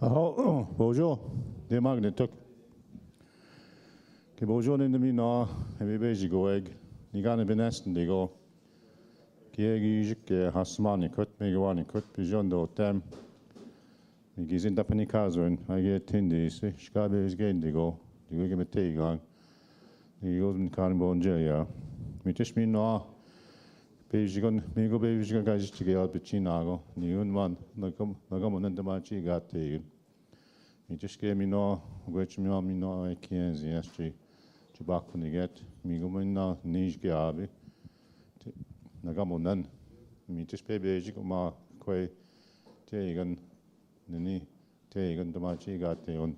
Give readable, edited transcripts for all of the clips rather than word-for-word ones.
Bonjour, des magnetok. Que bonjour n'enemi na, et bébé goeg, ni gane benesten digo. Qui est que hasmani kut, megawani kut, pigeon do tem. Ni gizin da panikazun, I get tindi, skabe is gain digo, digo give me tea gang. Ni goes in carnbonja, ya. Mitish me na. Bejigon, mego bejigon guys to get out betchinago, ni un man, nagam and the machi got taken. He just gave me no, which me no, I can't see yesterday. To back when you get me go in now, niche gabi. Nagamonan, me just pay basic ma quay taken, Nini taken the machi got taken.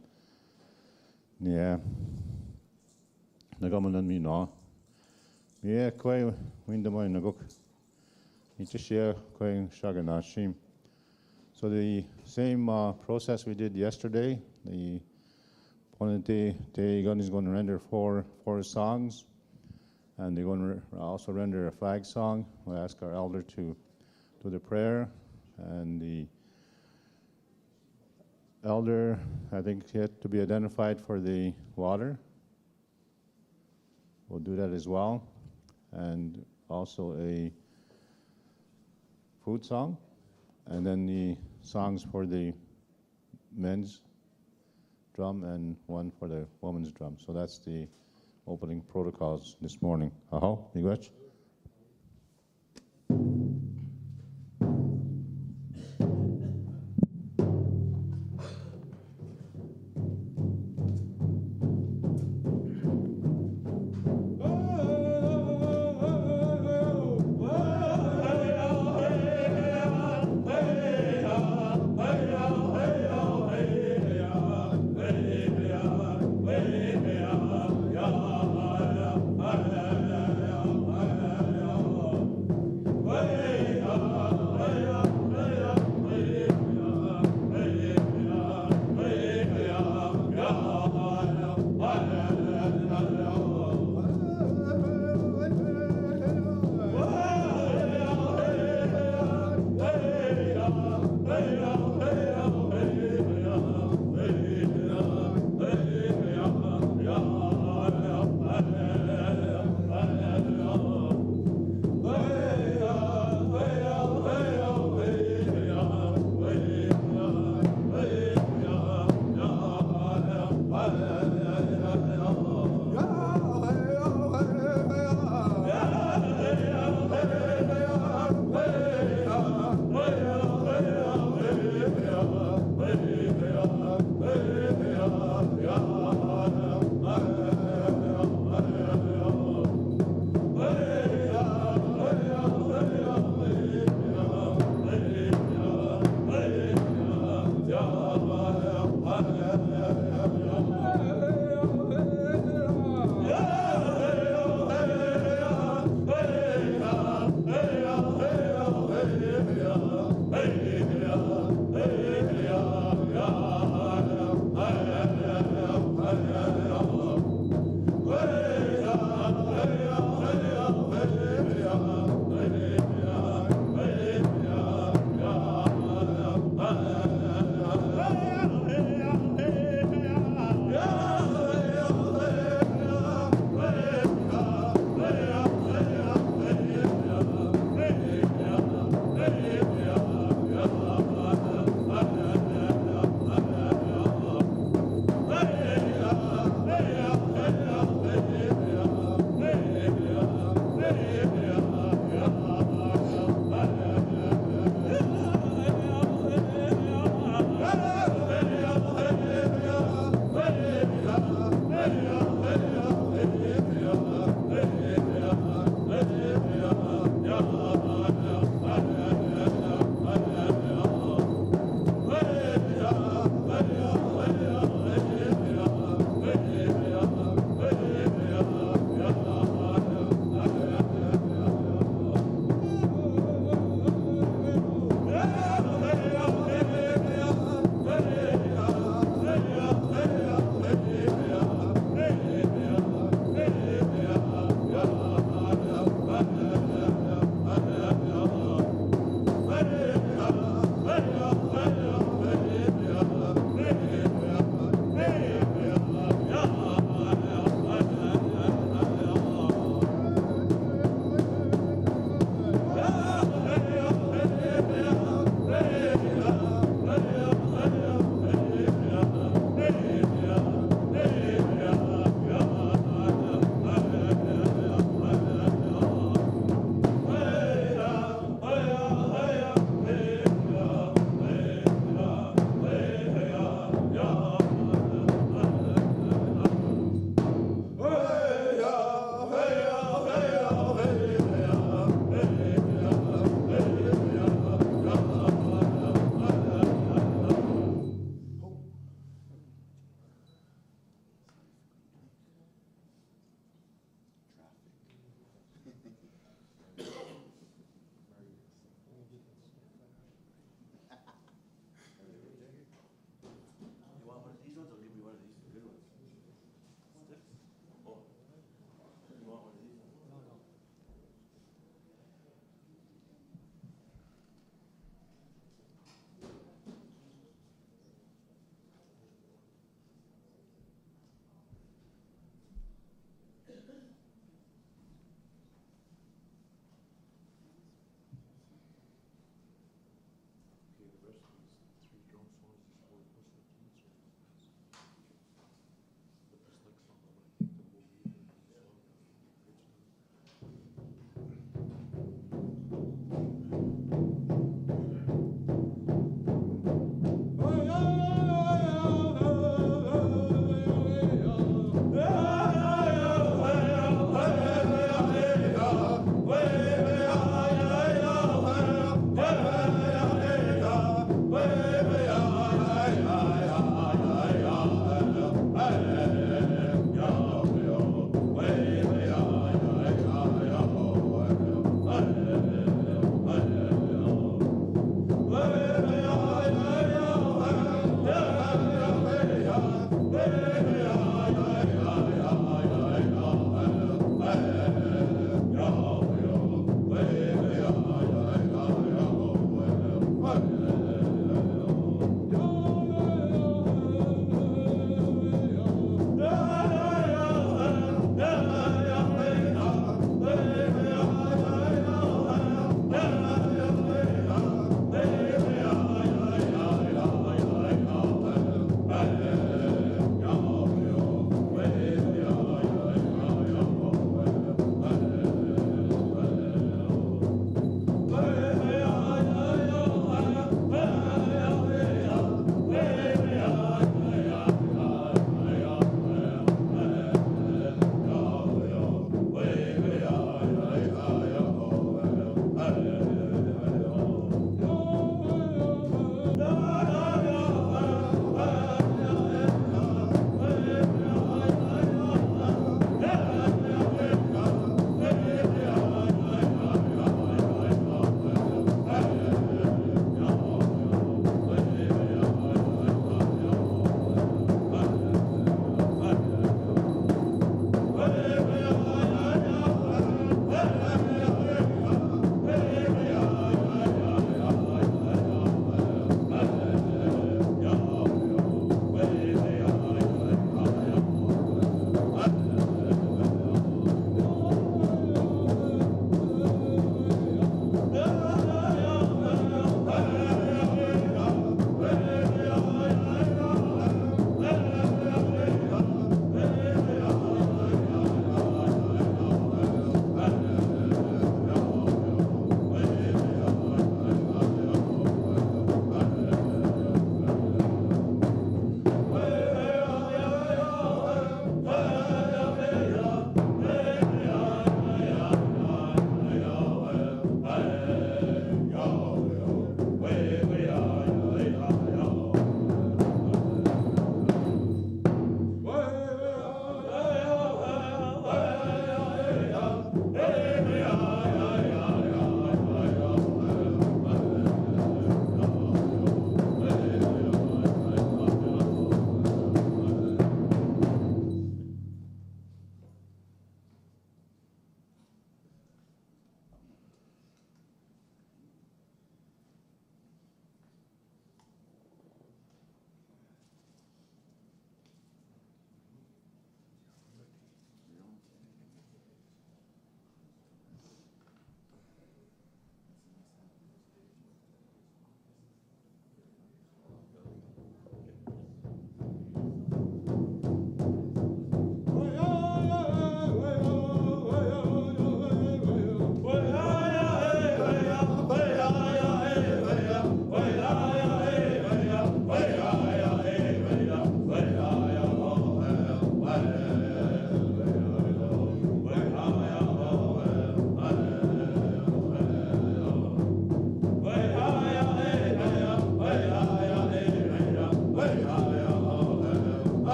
Yeah, Nagamonan me no. Yeah, quay win the mine book. He just share quay shaganashim. So the same process we did yesterday. The Ponente Tegan is going to render four songs, and they're going to also render a flag song. We'll ask our elder to do the prayer, and the elder, I think, yet to be identified for the water. We'll do that as well, and also a food song. And then the songs for the men's drum and one for the woman's drum. So that's the opening protocols this morning. Miigwetch.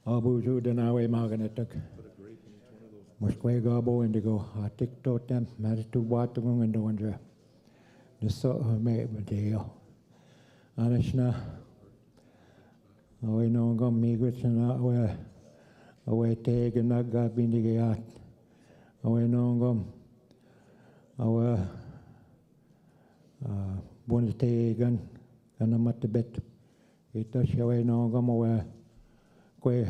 Abuju Danawe Maganatuk. Mushquego Indigo, I tick totem, Maritu Watung and Dondra. The sort of mate with Dale. Anishna, away no gum, Miigwetch and away take and not got been the yacht. Away no gum, our one take and I'm at the bed. It does away no gum away. Quay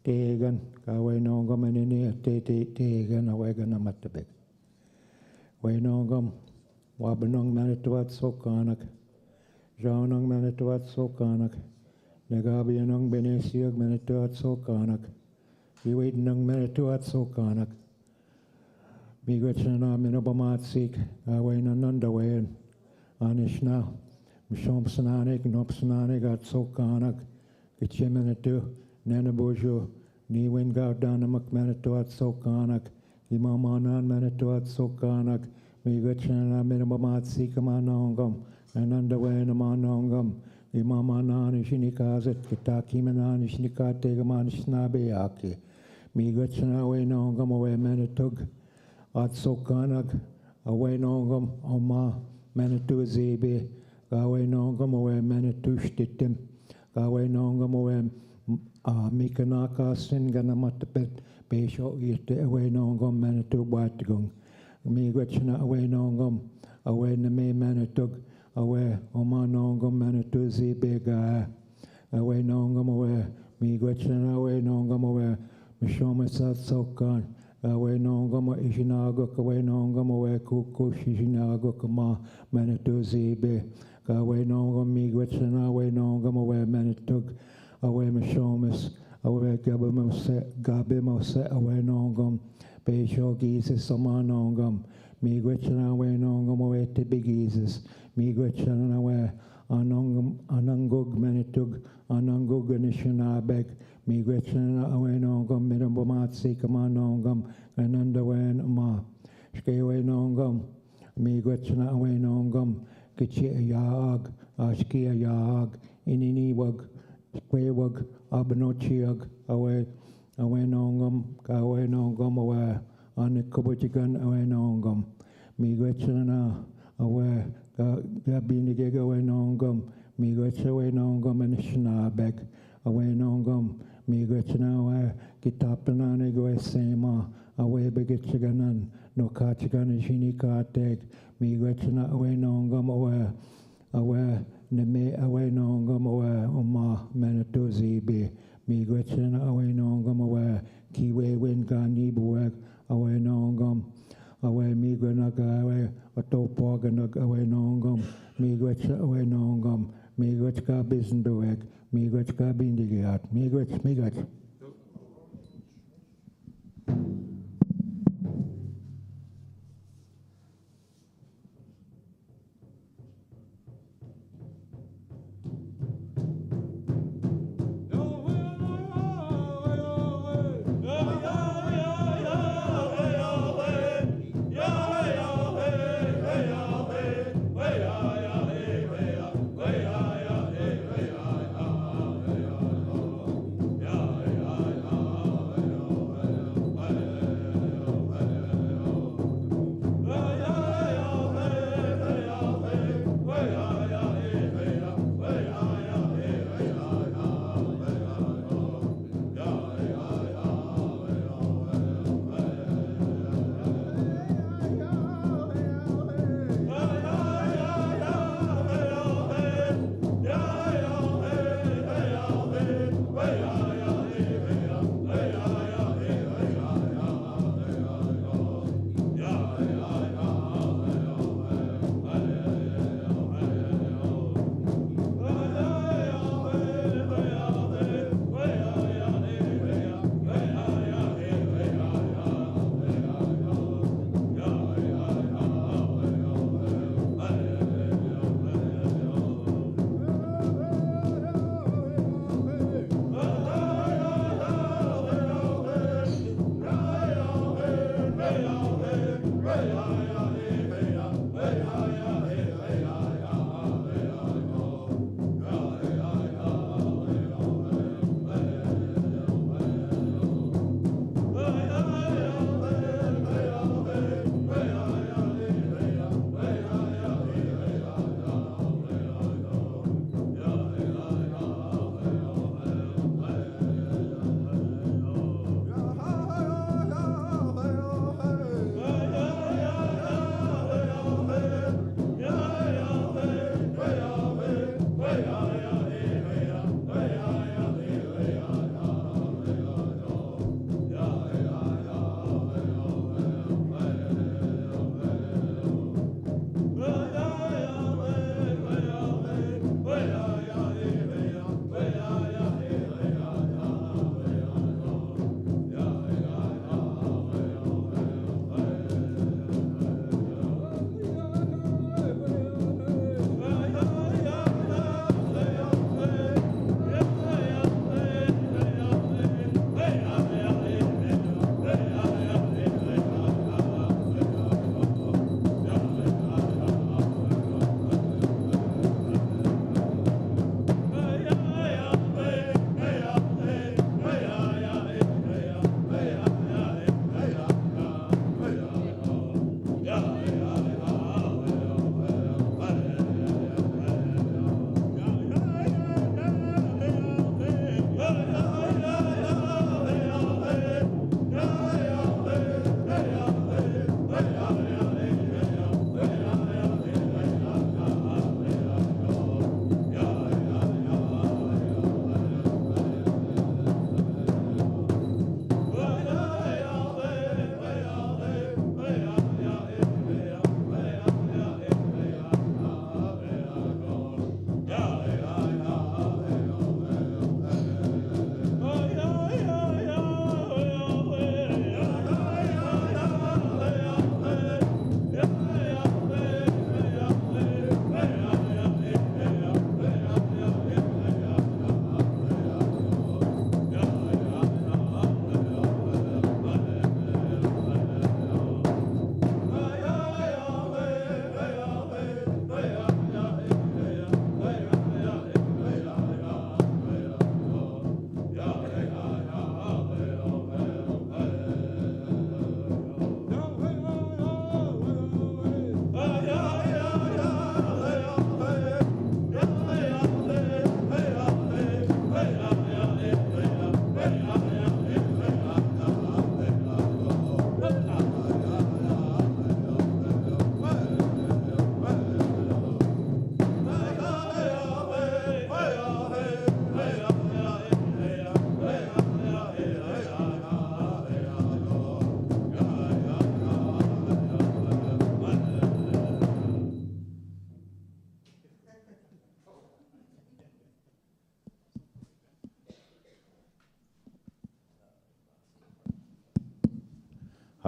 taken, away no gum and in here, taken away gonna mat the bed. Way no gum, Wabanong Manitoat Sokanak, Jaunong Manitoat Sokanak, Nagabianong Benesiag Manitoat Sokanak, Iwaitnong Manitoat Sokanak, Miigwetch and Minabamat Sik, away no underway and Anishna, Mishompsananik, Nopsananik at Sokanak, Kitchimanitu. Nanabujo, ni wingard danamak manitoat sokanak, imamanan manitoat sokanak, Miigwetch minimamat sikamanongam, and underway namanongam, imamanan ishinikazet, kitakimanan ishinikategaman snabeaki, Miigwetch away nongam away manitug, at sokanak, away nongam, oma, manitu zebe, away nongam away manitushtitim, away nongam away. Mikanaka Singanamatapet, Pesho, eat away nongum, Manitou Batgung. Miigwetch away nongum, away Name Manitug, away Omanongum, Manitou Zebega, away nongum away, Miigwetch away nongum away, Mishomasat Sokan, away nongum, Ishinaguk, away nongum away, Kukush, Ishinaguk, Manitou Zebe, away nongum, Miigwetch away nongum away, Manitug. Away Mishomas, away Gabimose, away Nongum, Pesho Jesus, Samanongum, Miigwetch away Nongum, away Tibigizes, Miigwetch away Anangug Manitug, Anangug Nishanabek, Miigwetch away Nongum, Midambamatsi, Kamanongum, and underway Ma, Skaway Nongum, Miigwetch away Nongum, Kichi Yaag, Ashkia Yaag, Ininiwag. Quawag, Abanochiag, away nongum, away, Anikabuchigan, away nongum, Miigwetch away, Gabinigig, away nongum, Miigwetch away nongum, and Schnabek, away nongum, Miigwetch away, Kitapananig, away Sema, away Begitchiganan, no Kachigan, Shinikatek, Miigwetch away nongum, away. Neme away nongum away oma Manitou Zebe, Miigwetch away nongum away, Kiwe Wingani Bueg, away nongum, away Miigwenaga away, Otopoganug away nongum, Miigwetch away nongum, Miigwetch ka Bisendueg, Miigwetch ka Bindigiat, Miigwetch.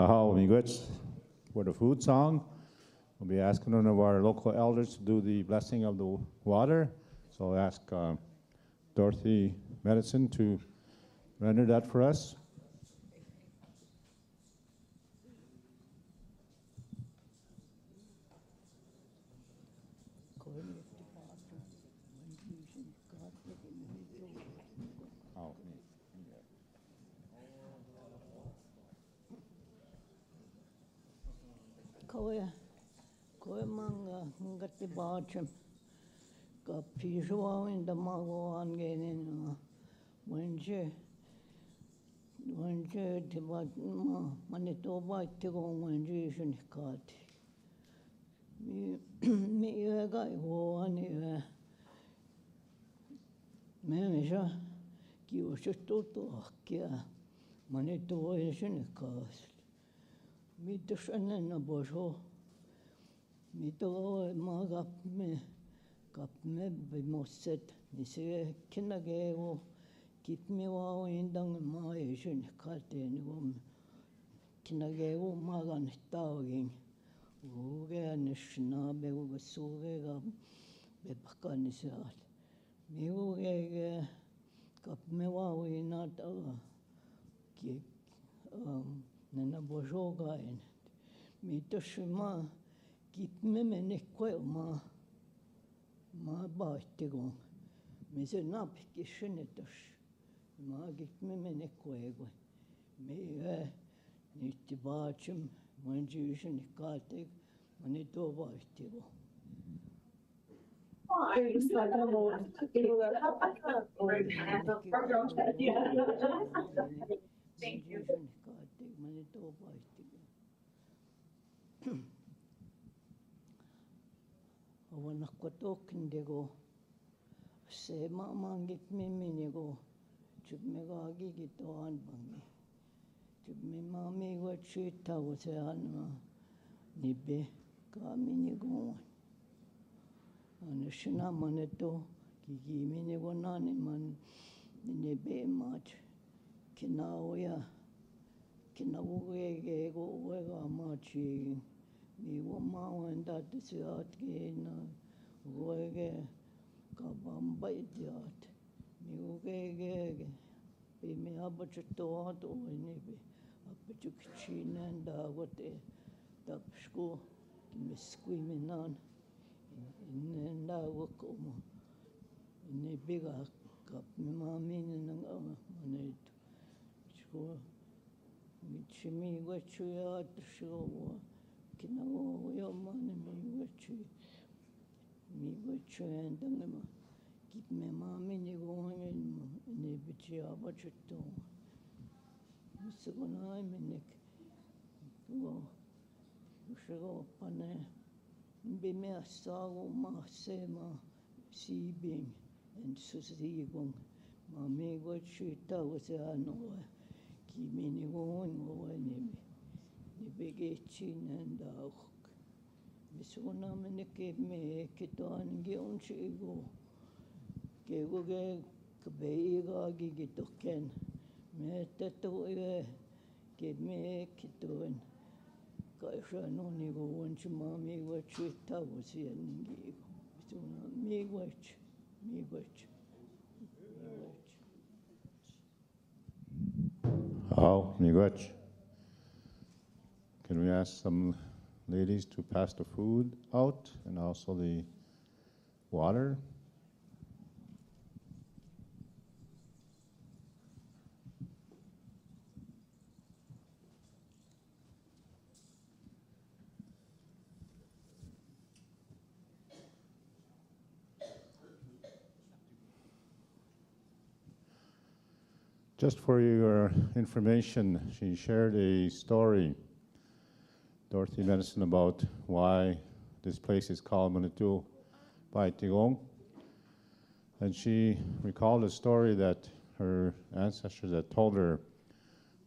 How Miigwetch for the food song. We'll be asking one of our local elders to do the blessing of the water. So I'll ask Dorothy Medicine to render that for us. Koe manga ngati bacham ka pishwa in the mago angene wenje tiba Manitoba tigo wenje shunikat mi ga ho ani mesha ki oshto to kia Manitoba shunikat mi tshana na bosho Mito kapme bimoset nise kinageo kitmewa indang ma yeshun katen gom kinageo magan tawing uge nishna be uge ga be pakanisat mi uge kapmewa inat ki nana bojogain mito shima Kitme mene koe ma baitigo. Mise nap kishinetosh. Ma kitme mene koe go. Me nitibachim manjushin katig manito baitigo. Manito baitigo. Wana kotok ndego se mamangit miminego chubmega gigito anbangi chubme mami wachita wase anma nibe kaminigo anashna maneto gigiminego nani man nibe mach kinaoya kinawege go wega machi mi wama wanda tisiat gena wege kabamba idiot mi wege be me abachuto ato ni be abachuchina nda wote tapsku miskui minan nda wokomo ni biga kap mi mami nang manet chko mi chimi wachuya tsho Kinawo yo mani Miigwetch andangama keep me mami ni going ni bichi abachuto misugona minik go ushago pane bime asago ma sema si being and susigong mami Miigwetch was ano kimi ni going ni Begechin and Misuna Minike me Kitan Gionchigo Gegoge Kabeiga Gigitoken Metato give me Kiton Kashanonigo Wanchimami Wachita was in Misuna Miigwetch. How Miigwetch. Can we ask some ladies to pass the food out and also the water? Just for your information, she shared a story, Dorothy Medicine, about why this place is called Manitou Bai Tigong. And she recalled a story that her ancestors had told her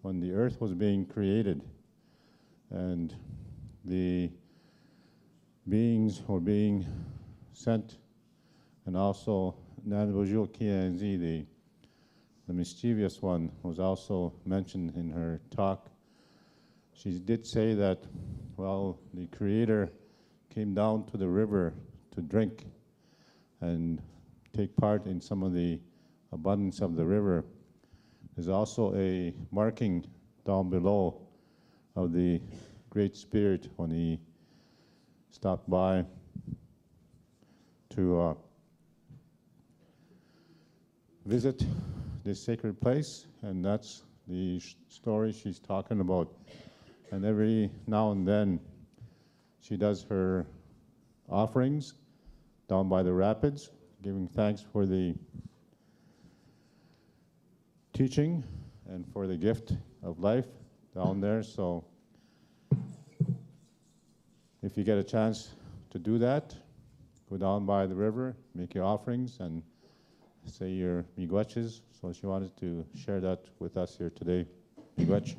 when the earth was being created and the beings were being sent, and also Nanbojul Kianzi, the mischievous one, was also mentioned in her talk. she did say that, well, the Creator came down to the river to drink and take part in some of the abundance of the river. There's also a marking down below of the Great Spirit when he stopped by to visit this sacred place, and that's the story she's talking about. And every now and then she does her offerings down by the rapids, giving thanks for the teaching and for the gift of life down there. So if you get a chance to do that, go down by the river, make your offerings, and say your Miigwetches. So she wanted to share that with us here today. Miigwetch.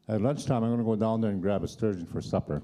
At lunchtime, I'm going to go down there and grab a sturgeon for supper.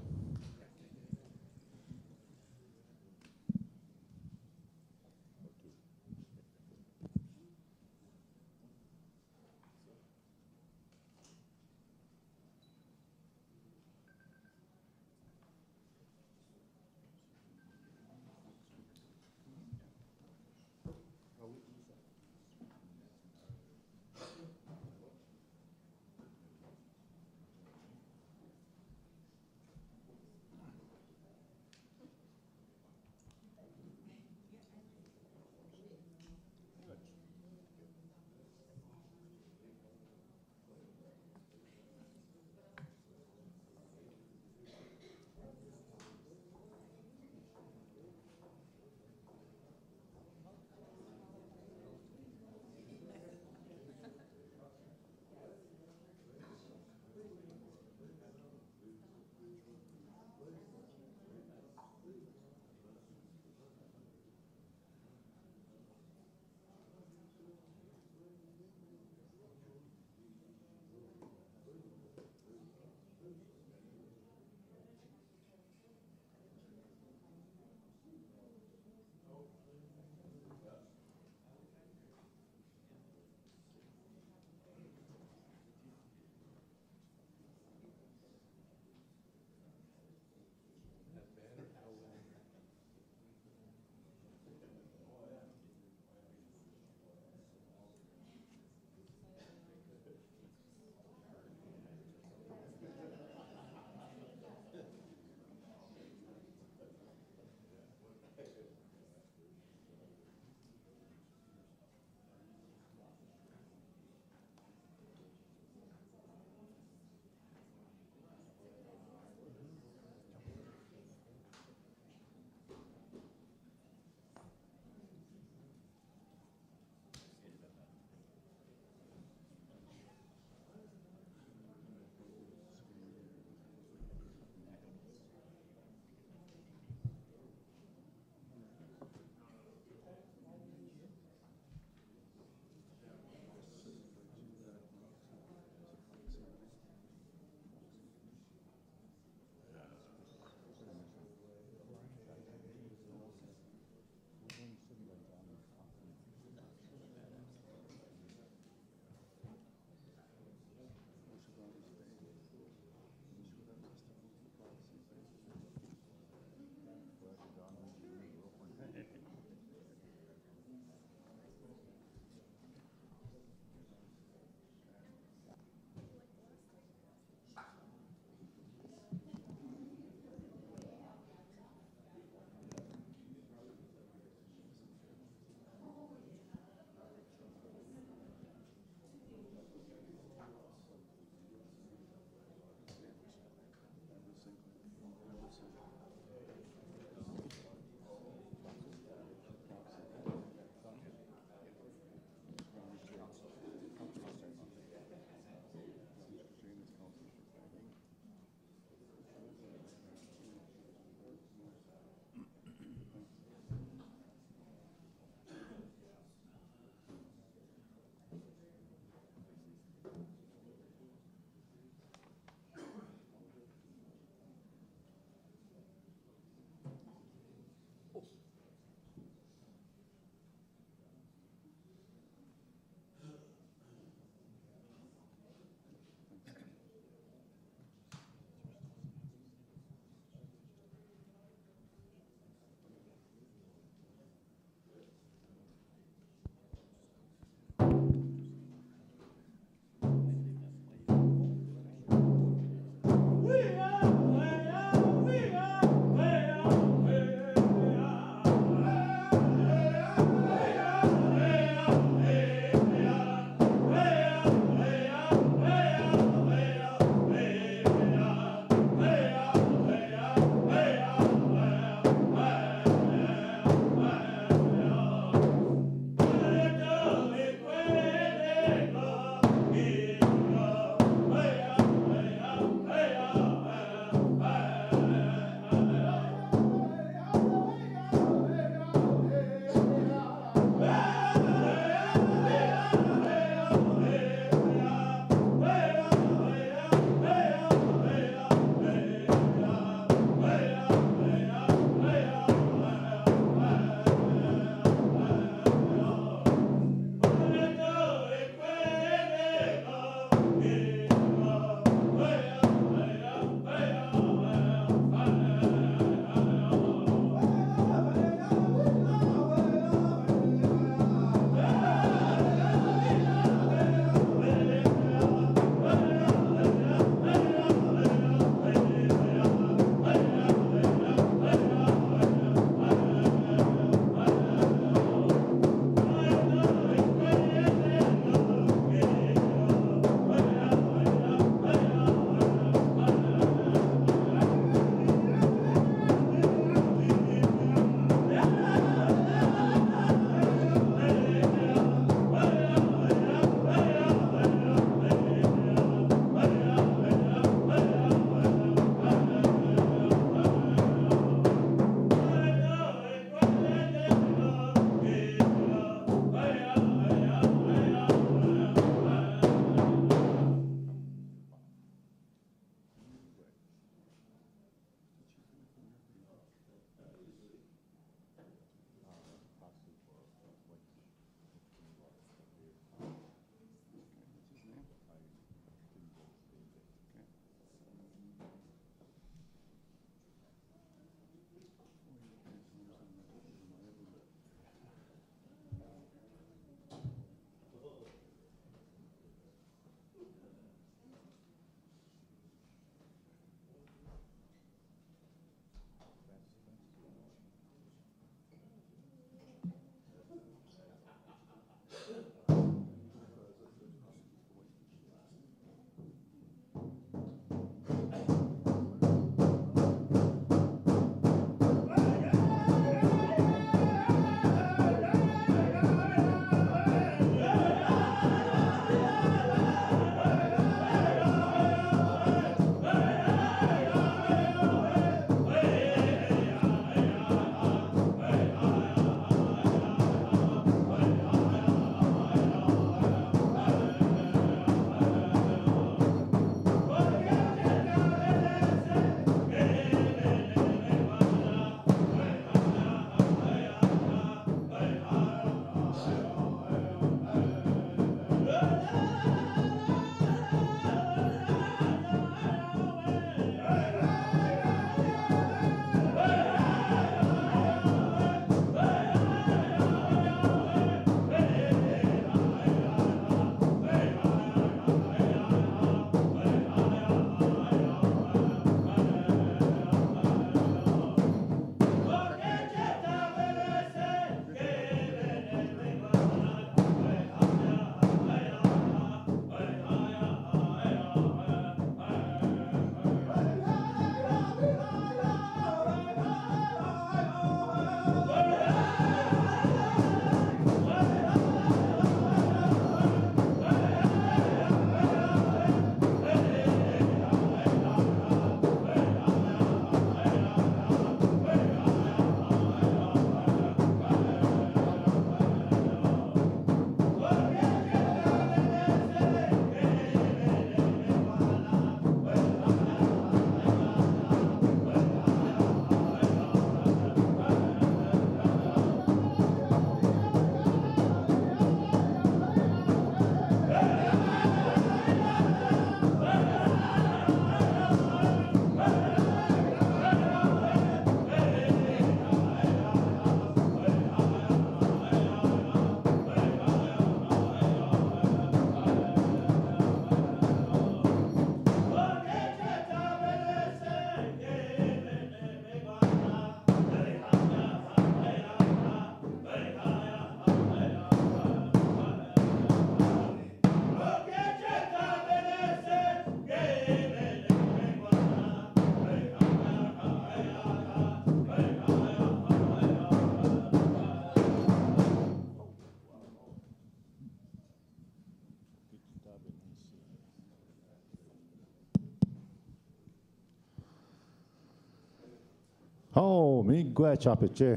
Oh, Miigwetch apiche.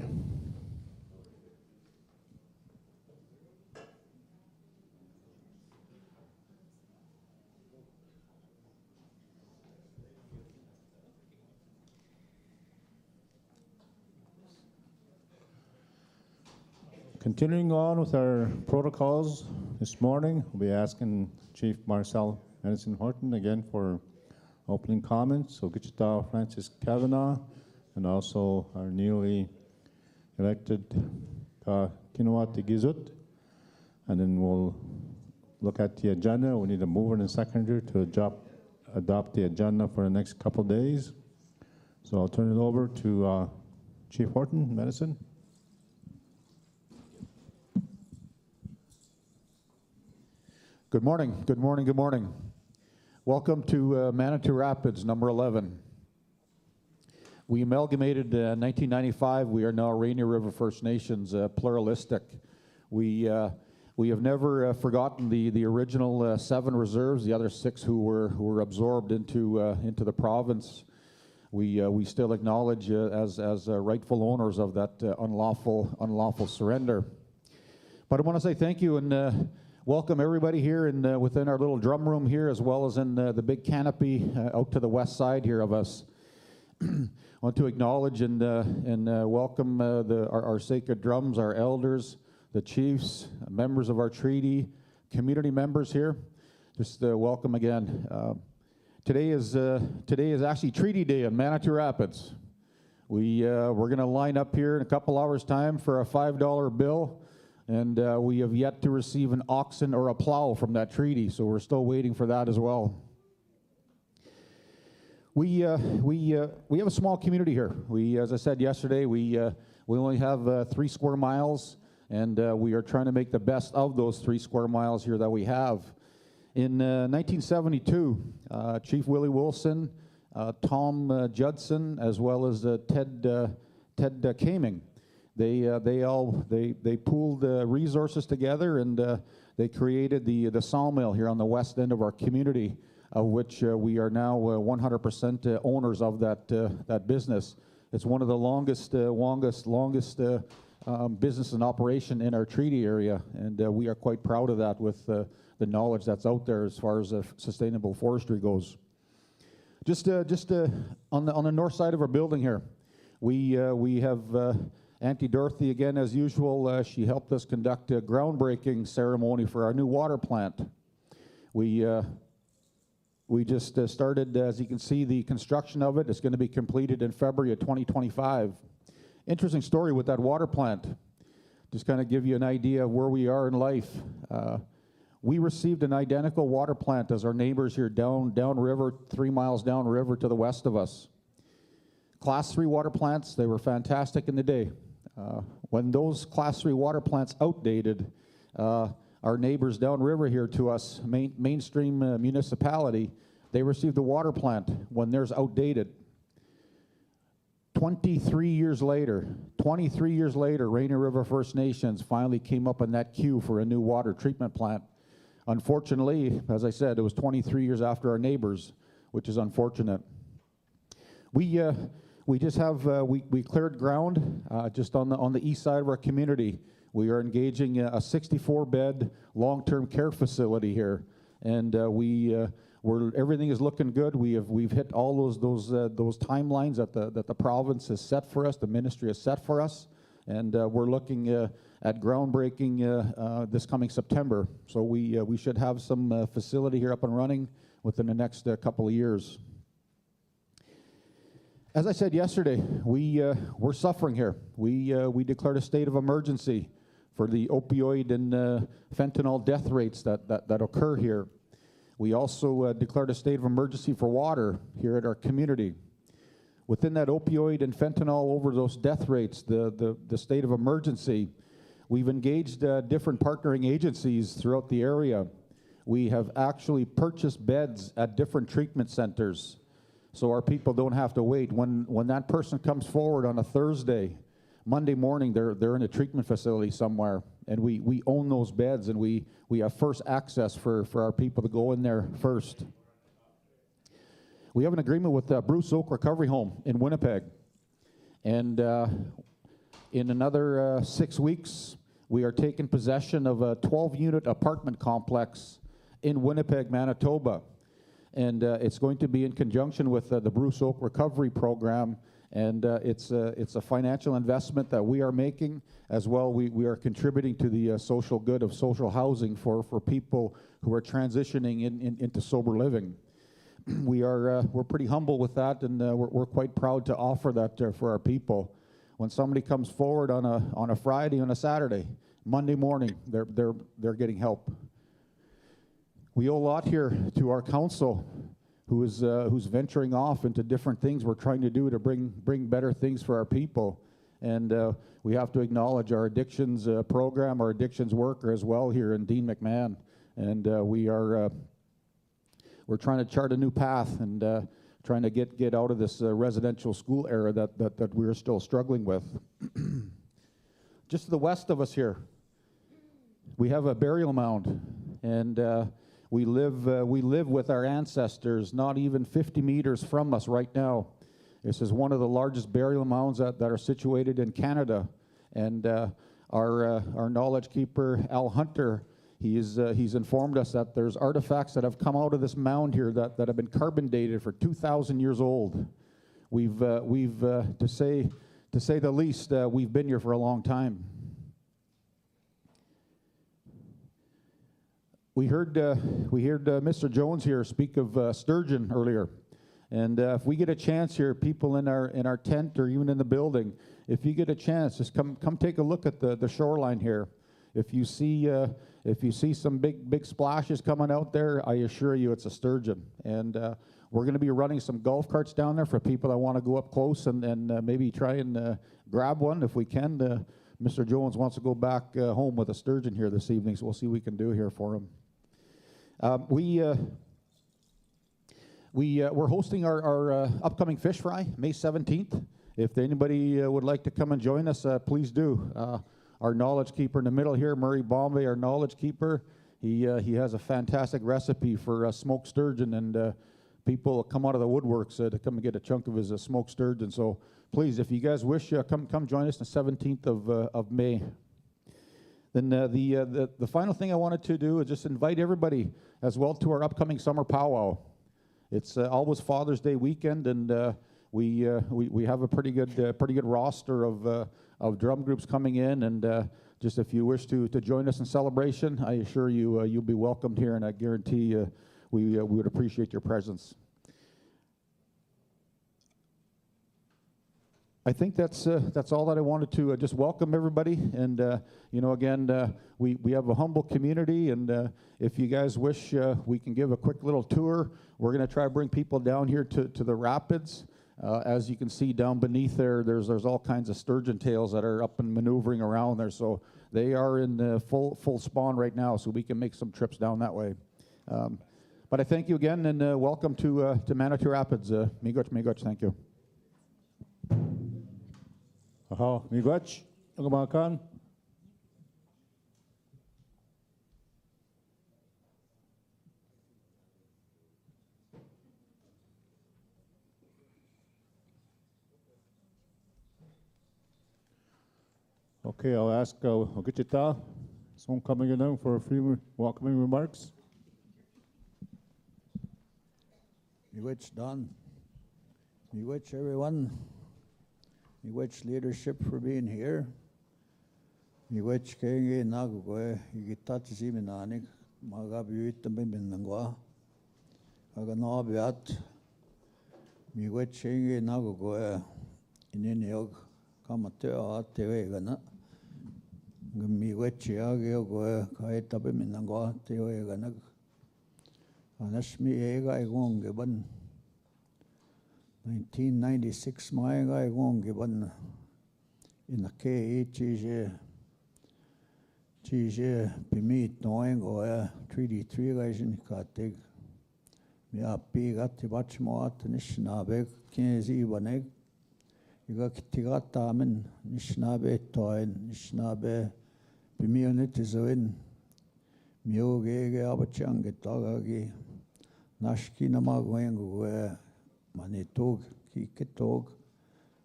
Continuing on with our protocols this morning, we'll be asking Chief Marcel Medicine Horton again for opening comments. So Wichita Francis Kavanaugh and also our newly elected Kinawati Gizut. And then we'll look at the agenda. We need a mover and a seconder to adopt the agenda for the next couple of days. So I'll turn it over to Chief Horton, Medicine. Good morning, good morning, good morning. Welcome to Manitou Rapids, number 11. We amalgamated in 1995. We are now Rainier River First Nations, pluralistic. We have never forgotten the original 7 reserves, the other 6 who were absorbed into the province. We still acknowledge as rightful owners of that unlawful surrender. But I want to say thank you and welcome everybody here within our little drum room here, as well as in the big canopy out to the west side here of us. I want to acknowledge and welcome our sacred drums, our elders, the chiefs, members of our treaty, community members here. Just welcome again. Today is actually Treaty Day in Manitou Rapids. We're going to line up here in a couple hours' time for a $5 bill. And we have yet to receive an oxen or a plow from that treaty, so we're still waiting for that as well. We have a small community here. As I said yesterday, we only have 3 square miles, and we are trying to make the best of those 3 square miles here that we have. In 1972, Chief Willie Wilson, Tom Judson, as well as Ted Kaming, They pooled resources together and they created the sawmill here on the west end of our community, of which we are now 100% owners of that business. It's one of the longest business in operation in our treaty area, and we are quite proud of that with the knowledge that's out there as far as sustainable forestry goes. Just on the north side of our building here, we have Auntie Dorothy, again, as usual, she helped us conduct a groundbreaking ceremony for our new water plant. We just started, as you can see, the construction of it. It's going to be completed in February of 2025. Interesting story with that water plant. Just kind of give you an idea of where we are in life. We received an identical water plant as our neighbors here downriver, 3 miles downriver to the west of us. Class 3 water plants, they were fantastic in the day. When those Class 3 water plants outdated, our neighbors downriver here to us, mainstream municipality, they received a water plant when theirs outdated. 23 years later, Rainier River First Nations finally came up in that queue for a new water treatment plant. Unfortunately, as I said, it was 23 years after our neighbors, which is unfortunate. We just have, we cleared ground just on the east side of our community. We are engaging a 64-bed long-term care facility here, and everything is looking good. We've hit all those timelines that the province has set for us, the ministry has set for us, and we're looking at groundbreaking this coming September. So we should have some facility here up and running within the next couple of years. As I said yesterday, we're suffering here. We declared a state of emergency for the opioid and fentanyl death rates that occur here. We also declared a state of emergency for water here at our community. Within that opioid and fentanyl overdose death rates, the state of emergency, we've engaged different partnering agencies throughout the area. We have actually purchased beds at different treatment centers, so our people don't have to wait. When that person comes forward on a Thursday, Monday morning they're in a treatment facility somewhere, and we own those beds, and we have first access for our people to go in there first. We have an agreement with Bruce Oak Recovery Home in Winnipeg, And in another 6 weeks, we are taking possession of a 12-unit apartment complex in Winnipeg, Manitoba. And it's going to be in conjunction with the Bruce Oak Recovery Program. And it's a financial investment that we are making. As well, we are contributing to the social good of social housing for people who are transitioning into sober living. We're pretty humble with that, and we're quite proud to offer that for our people. When somebody comes forward on a Friday, on a Saturday, Monday morning, they're getting help. We owe a lot here to our council, who's venturing off into different things we're trying to do to bring better things for our people. And we have to acknowledge our addictions program, our addictions worker as well here in Dean McMahon. And we're trying to chart a new path and trying to get out of this residential school era that we're still struggling with. Just to the west of us here, we have a burial mound, and we live with our ancestors not even 50 meters from us right now. This is one of the largest burial mounds that are situated in Canada, and our knowledge keeper, Al Hunter, he's informed us that there's artifacts that have come out of this mound here that have been carbon dated for 2,000 years old. We've to say the least, we've been here for a long time. We heard Mr. Jones here speak of sturgeon earlier, and if we get a chance here, people in our tent or even in the building, if you get a chance, just come take a look at the shoreline here. If you see some big splashes coming out there, I assure you it's a sturgeon. And we're going to be running some golf carts down there for people that want to go up close and maybe try and grab one if we can. Mr. Jones wants to go back home with a sturgeon here this evening, so we'll see what we can do here for him. We're hosting our upcoming fish fry, May 17th. If anybody would like to come and join us, please do. Our knowledge keeper in the middle here, Murray Bombay, our knowledge keeper, he has a fantastic recipe for smoked sturgeon, and people come out of the woodworks to come and get a chunk of his smoked sturgeon. So please, if you guys wish, come join us on the 17th of May. Then the final thing I wanted to do is just invite everybody as well to our upcoming summer powwow. It's always Father's Day weekend, and we have a pretty good roster of drum groups coming in, and just if you wish to join us in celebration, I assure you you'll be welcomed here, and I guarantee we would appreciate your presence. I think that's all that I wanted to just welcome everybody, and again, we have a humble community, and if you guys wish, we can give a quick little tour. We're going to try to bring people down here to the rapids. As you can see down beneath there's all kinds of sturgeon tails that are up and maneuvering around there, so they are in full spawn right now, so we can make some trips down that way. But I thank you again, and welcome to Manitou Rapids. Miigwetch, thank you. Aha, Miigwetch, nagamakan. Okay, I'll ask Ogitita, someone coming in now for a few welcoming remarks. Miigwetch Don, Miigwetch everyone, Miigwetch leadership for being here. Miigwetch kenge nagugoe igitati siminanik magabiuit tambimindangwa aganabiat. Miigwetch kenge nagugoe ineniog kamateo atewegana. Miigwetch yageogoe kaetabiminangwa teweganag. Anashmi ega igongeban 1996 maega igongeban in a ke chije pimit noengo 3D3 gajin katig mi api gatti bachmoat nishnabe kenzi baneg iga kitigata men nishnabe toin nishnabe pimionetizoin miogege abachange tagagi nashki namagoengo manitog kiketog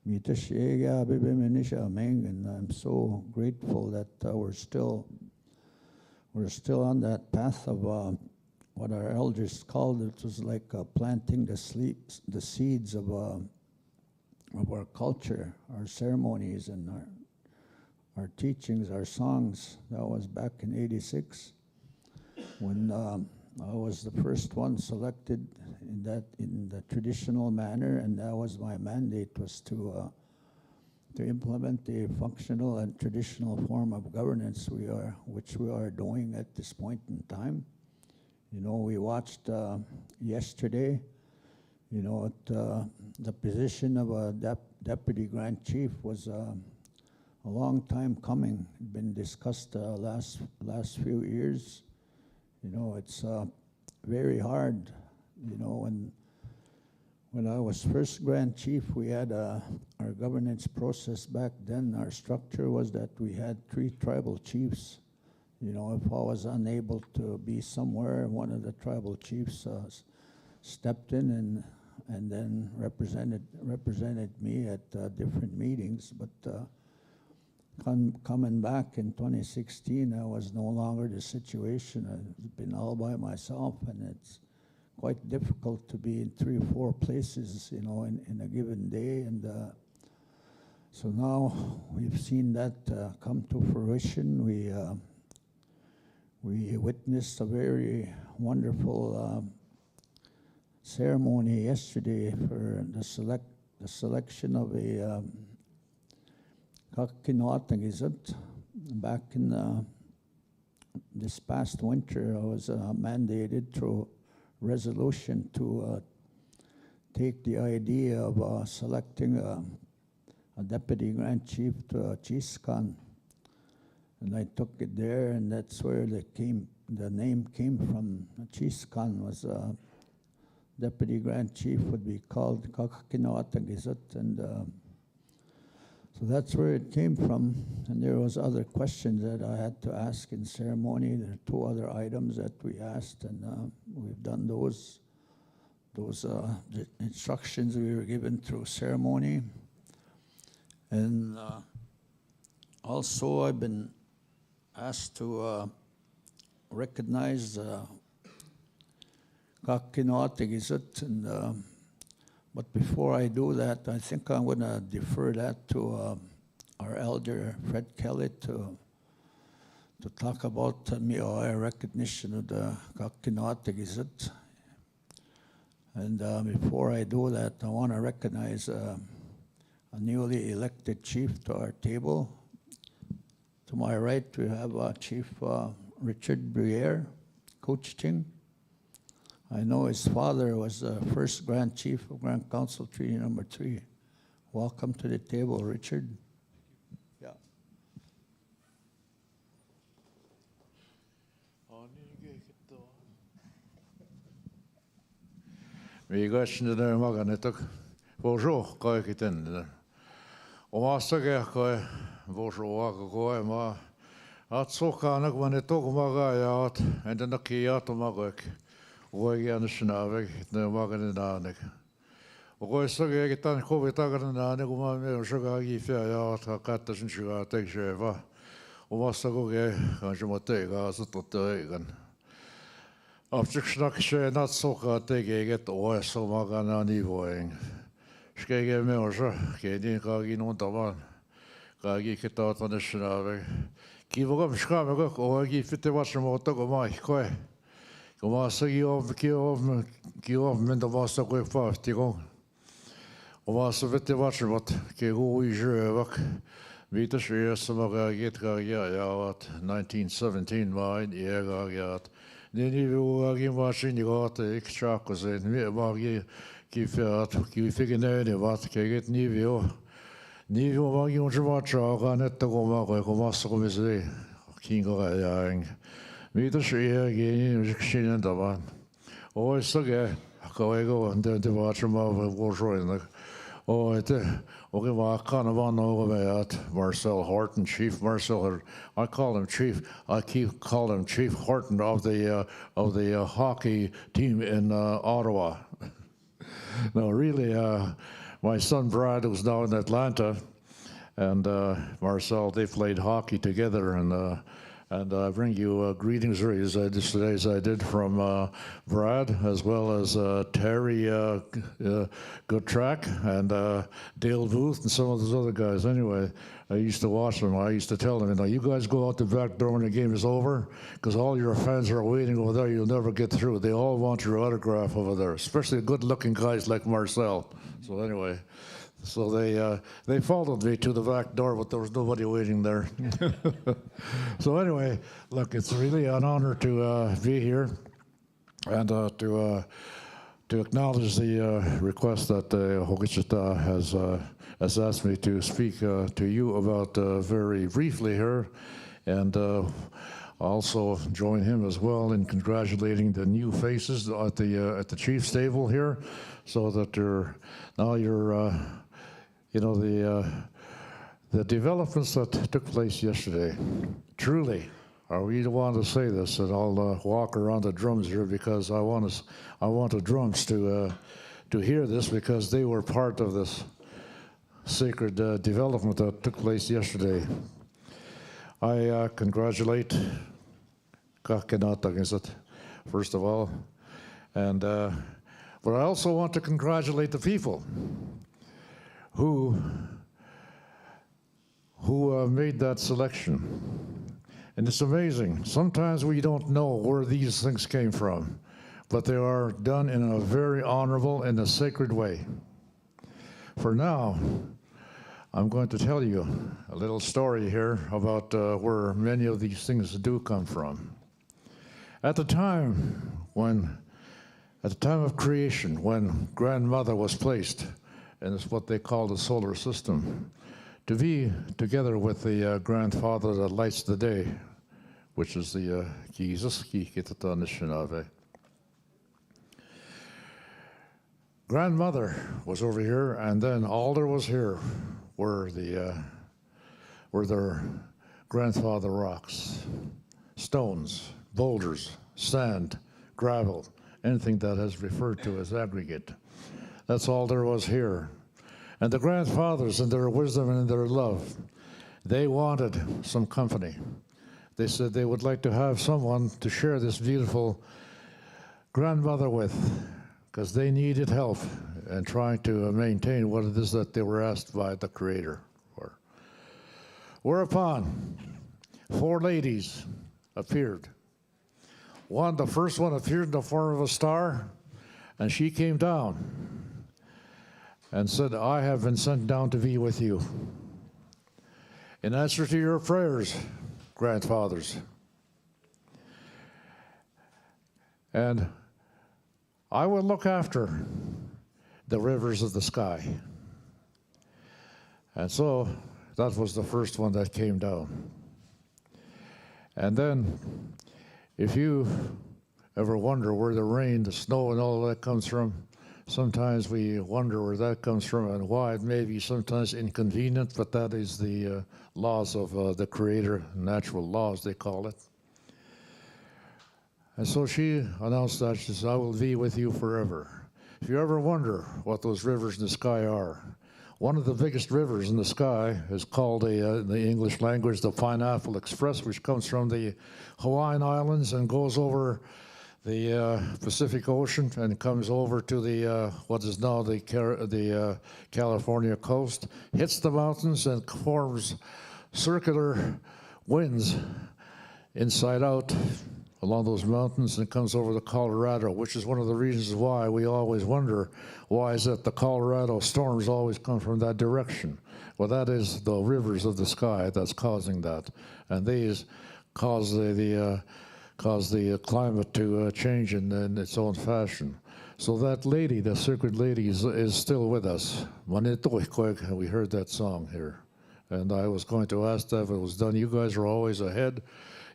And I'm so grateful that we're still on that path of what our elders called it was like planting the seeds of our culture, our ceremonies, and our teachings, our songs. That was back in '86 when I was the first one selected in the traditional manner, and that was my mandate, was to implement the functional and traditional form of governance which we are doing at this point in time. We watched yesterday, the position of a deputy grand chief was a long time coming. It'd been discussed last few years. It's very hard. When I was first Grand Chief, we had our governance process back then. Our structure was that we had 3 tribal chiefs. If I was unable to be somewhere, one of the tribal chiefs stepped in and then represented me at different meetings. But coming back in 2016, that was no longer the situation. I've been all by myself, and it's quite difficult to be in 3 or 4 places, in a given day. And so now we've seen that come to fruition. We witnessed a very wonderful ceremony yesterday for the selection of a Kakinoatangizut. Back in this past winter, I was mandated through resolution to take the idea of selecting a deputy grand chief to a Chiskan. And I took it there, and that's where the name came from. Chiskan was deputy grand chief would be called Kakinoatangizut, and so that's where it came from. And there was other questions that I had to ask in ceremony. There are 2 other items that we asked, and we've done those the instructions we were given through ceremony. And also I've been asked to recognize Kakinoatagizut, and but before I do that, I think I'm going to defer that to our elder, Fred Kelly, to talk about Miigwetch recognition of the Kakinoatagizut. And before I do that, I want to recognize a newly elected chief to our table. To my right, we have Chief Richard Briere, Couchiching. I know his father was the first Grand Chief of Grand Council Treaty Number 3. Welcome to the table, Richard. Yeah. Miigwetch nä maganetok. Bonjour, kaikiten. Omassa kehkoi bonjour koi ma. At sokana kun ne tokumaga ja at enten nakia tomagoik. Oikean snavek ne maganenanek. Okoissa kekitan kovitaganenanek kun ma me shogagi fia ja at kattasin shuga teksheva. Omassa koke kanjumotega asutoteigan. After she not so got they get oil so magana nivoing. Skege me orsa, Kedin Kagi non tavan. Kagi Kitat on the Shnave. Kivogam Shkamago, or give it the Washamoto go my koi. Gomasa Giov Mendavasa go fast, Tigo. Omasa Vete Washamot, Kego Ijevak. Vita Shia Samaga get Gagia 1917 mine, Yegagiat. Nini vågin varsin i gata extra och sen vi var fick nöjd vart kaget ni vågin och var chaga netta komma så kommer se kinga jag vi då ser igen skinen då va och så ge kawego det var som var så och det och det var kan vara något Marcel Horton, Chief Marcel, I call him Chief. I keep calling him Chief Horton of the hockey team in Ottawa. No, really, my son Brad, who's now in Atlanta, and Marcel, they played hockey together, and I bring you greetings today as I did from Brad, as well as Terry Goodtrack and Dale Booth and some of those other guys. Anyway, I used to watch them. I used to tell them, you guys go out the back door when the game is over, because all your fans are waiting over there. You'll never get through. They all want your autograph over there, especially good-looking guys like Marcel. So anyway. So they followed me to the back door, but there was nobody waiting there. So anyway, look, it's really an honor to be here and to acknowledge the request that Hokichita has asked me to speak to you about very briefly here, and also join him as well in congratulating the new faces at the Chiefs table here, so that the developments that took place yesterday, truly, I really want to say this, and I'll walk around the drums here because I want the drums to hear this, because they were part of this sacred development that took place yesterday. I congratulate Kakenata, is it, first of all, and but I also want to congratulate the people who made that selection. And it's amazing. Sometimes we don't know where these things came from, but they are done in a very honorable and a sacred way. For now, I'm going to tell you a little story here about where many of these things do come from. At the time of creation, when Grandmother was placed, and it's what they call the solar system, to be together with the grandfather that lights the day, which is the Jesus, Grandmother was over here, and then Alder was here, where their grandfather rocks, stones, boulders, sand, gravel, anything that is referred to as aggregate. That's all there was here. And the grandfathers, in their wisdom and in their love, they wanted some company. They said they would like to have someone to share this beautiful grandmother with, because they needed help in trying to maintain what it is that they were asked by the Creator for. Whereupon, 4 ladies appeared. The first one appeared in the form of a star, and she came down and said, I have been sent down to be with you. In answer to your prayers, grandfathers. And I will look after the rivers of the sky. And so that was the first one that came down. And then, if you ever wonder where the rain, the snow, and all that comes from, sometimes we wonder where that comes from and why it may be sometimes inconvenient, but that is the laws of the Creator, natural laws, they call it. And so she announced that, she says, I will be with you forever. If you ever wonder what those rivers in the sky are, one of the biggest rivers in the sky is called, in the English language, the Pineapple Express, which comes from the Hawaiian Islands and goes over the Pacific Ocean and comes over to the what is now the California coast, hits the mountains and forms circular winds inside out along those mountains, and comes over the Colorado, which is one of the reasons why we always wonder, why is it the Colorado storms always come from that direction? Well, that is the rivers of the sky that's causing that, and these cause the climate to change in its own fashion. So that lady, the sacred lady, is still with us. We heard that song here. And I was going to ask that if it was done. You guys are always ahead.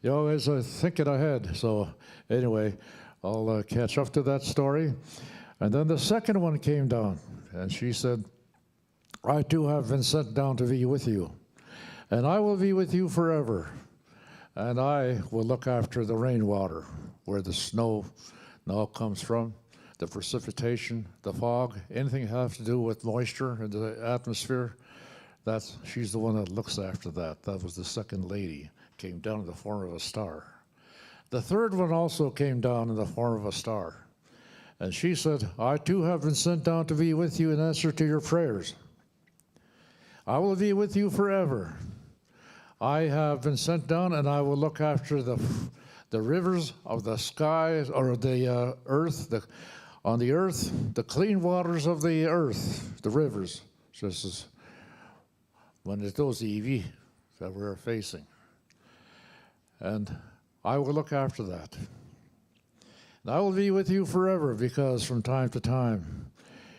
You always are thinking ahead. So anyway, I'll catch up to that story. And then the second one came down, and she said, I too have been sent down to be with you, and I will be with you forever. And I will look after the rainwater, where the snow now comes from. the precipitation, the fog, anything that has to do with moisture in the atmosphere, she's the one that looks after that. That was the second lady, came down in the form of a star. The third one also came down in the form of a star. And she said, I too have been sent down to be with you in answer to your prayers. I will be with you forever. I have been sent down, and I will look after the rivers of the skies, or the earth, on the earth, the clean waters of the earth, the rivers, just as when it those EV that we're facing. And I will look after that. And I will be with you forever, because from time to time,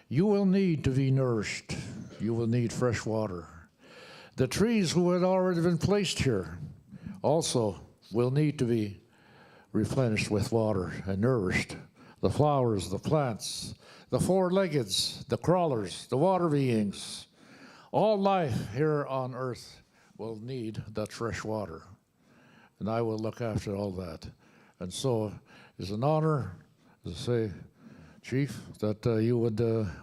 you will need to be nourished. You will need fresh water. The trees who had already been placed here also will need to be replenished with water and nourished. The flowers, the plants, the four-leggeds, the crawlers, the water beings, all life here on earth will need that fresh water. And I will look after all that. And so it's an honor to say, Chief, that you would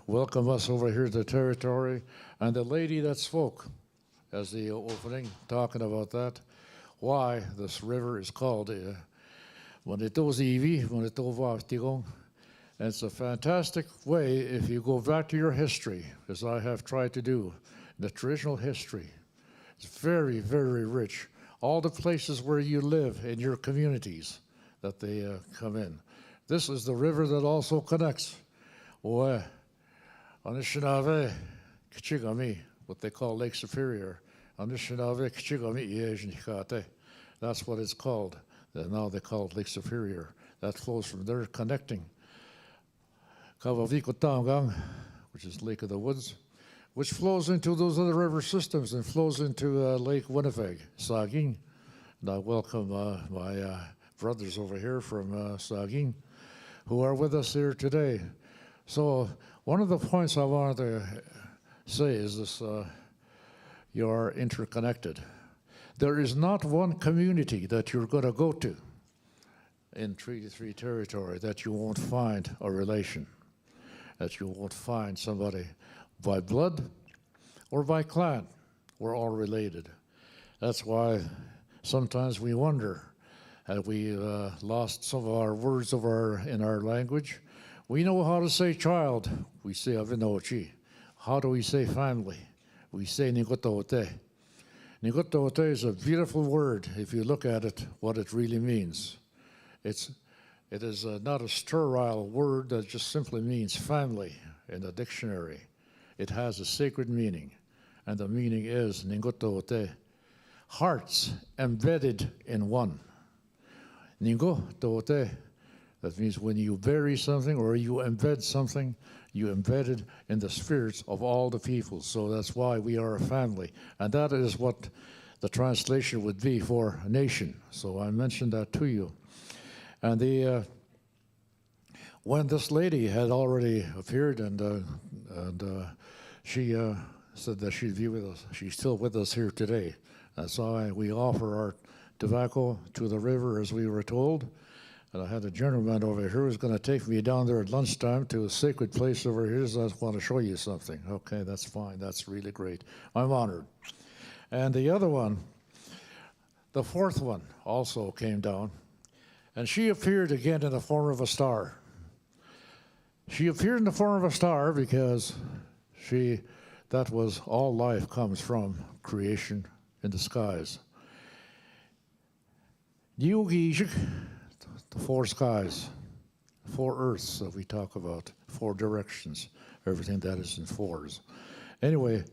welcome us over here to the territory. And the lady that spoke as the opening, talking about that, why this river is called Manitozivi, Manitoba. And it's a fantastic way, if you go back to your history, as I have tried to do, the traditional history. It's very, very rich. All the places where you live in your communities that they come in. This is the river that also connects Anishinaabe, Kichigami, what they call Lake Superior. Anishinaabe, Kichigami, that's what it's called. Now they call it Lake Superior. That flows from there, connecting Kavavikotangang, which is Lake of the Woods, which flows into those other river systems and flows into Lake Winnipeg, Saging. And I welcome my brothers over here from Saging, who are with us here today. So one of the points I wanted to say is this, you are interconnected. There is not one community that you're going to go to in Treaty 3 territory that you won't find a relation, that you won't find somebody by blood or by clan. We're all related. That's why sometimes we wonder, have we lost some of our words in our language? We know how to say child. We say avinochi. How do we say family? We say nigotote. Nigotote is a beautiful word if you look at it, what it really means. It is not a sterile word that just simply means family in the dictionary. It has a sacred meaning, and the meaning is nigotote, hearts embedded in one. Nigotote, that means when you bury something or you embed something, you embed it in the spirits of all the people. So that's why we are a family. And that is what the translation would be for a nation. So I mentioned that to you. And when this lady had already appeared and she said that she'd be with us, she's still with us here today. That's why we offer our tobacco to the river, as we were told. And I had a gentleman over here who's going to take me down there at lunchtime to a sacred place over here. So I just want to show you something. Okay, that's fine. That's really great. I'm honored. And the other one, the fourth one, also came down. And she appeared again in the form of a star. She appeared in the form of a star because that was all life comes from creation in the skies. The four skies, four earths that we talk about, four directions, everything that is in fours. Anyway,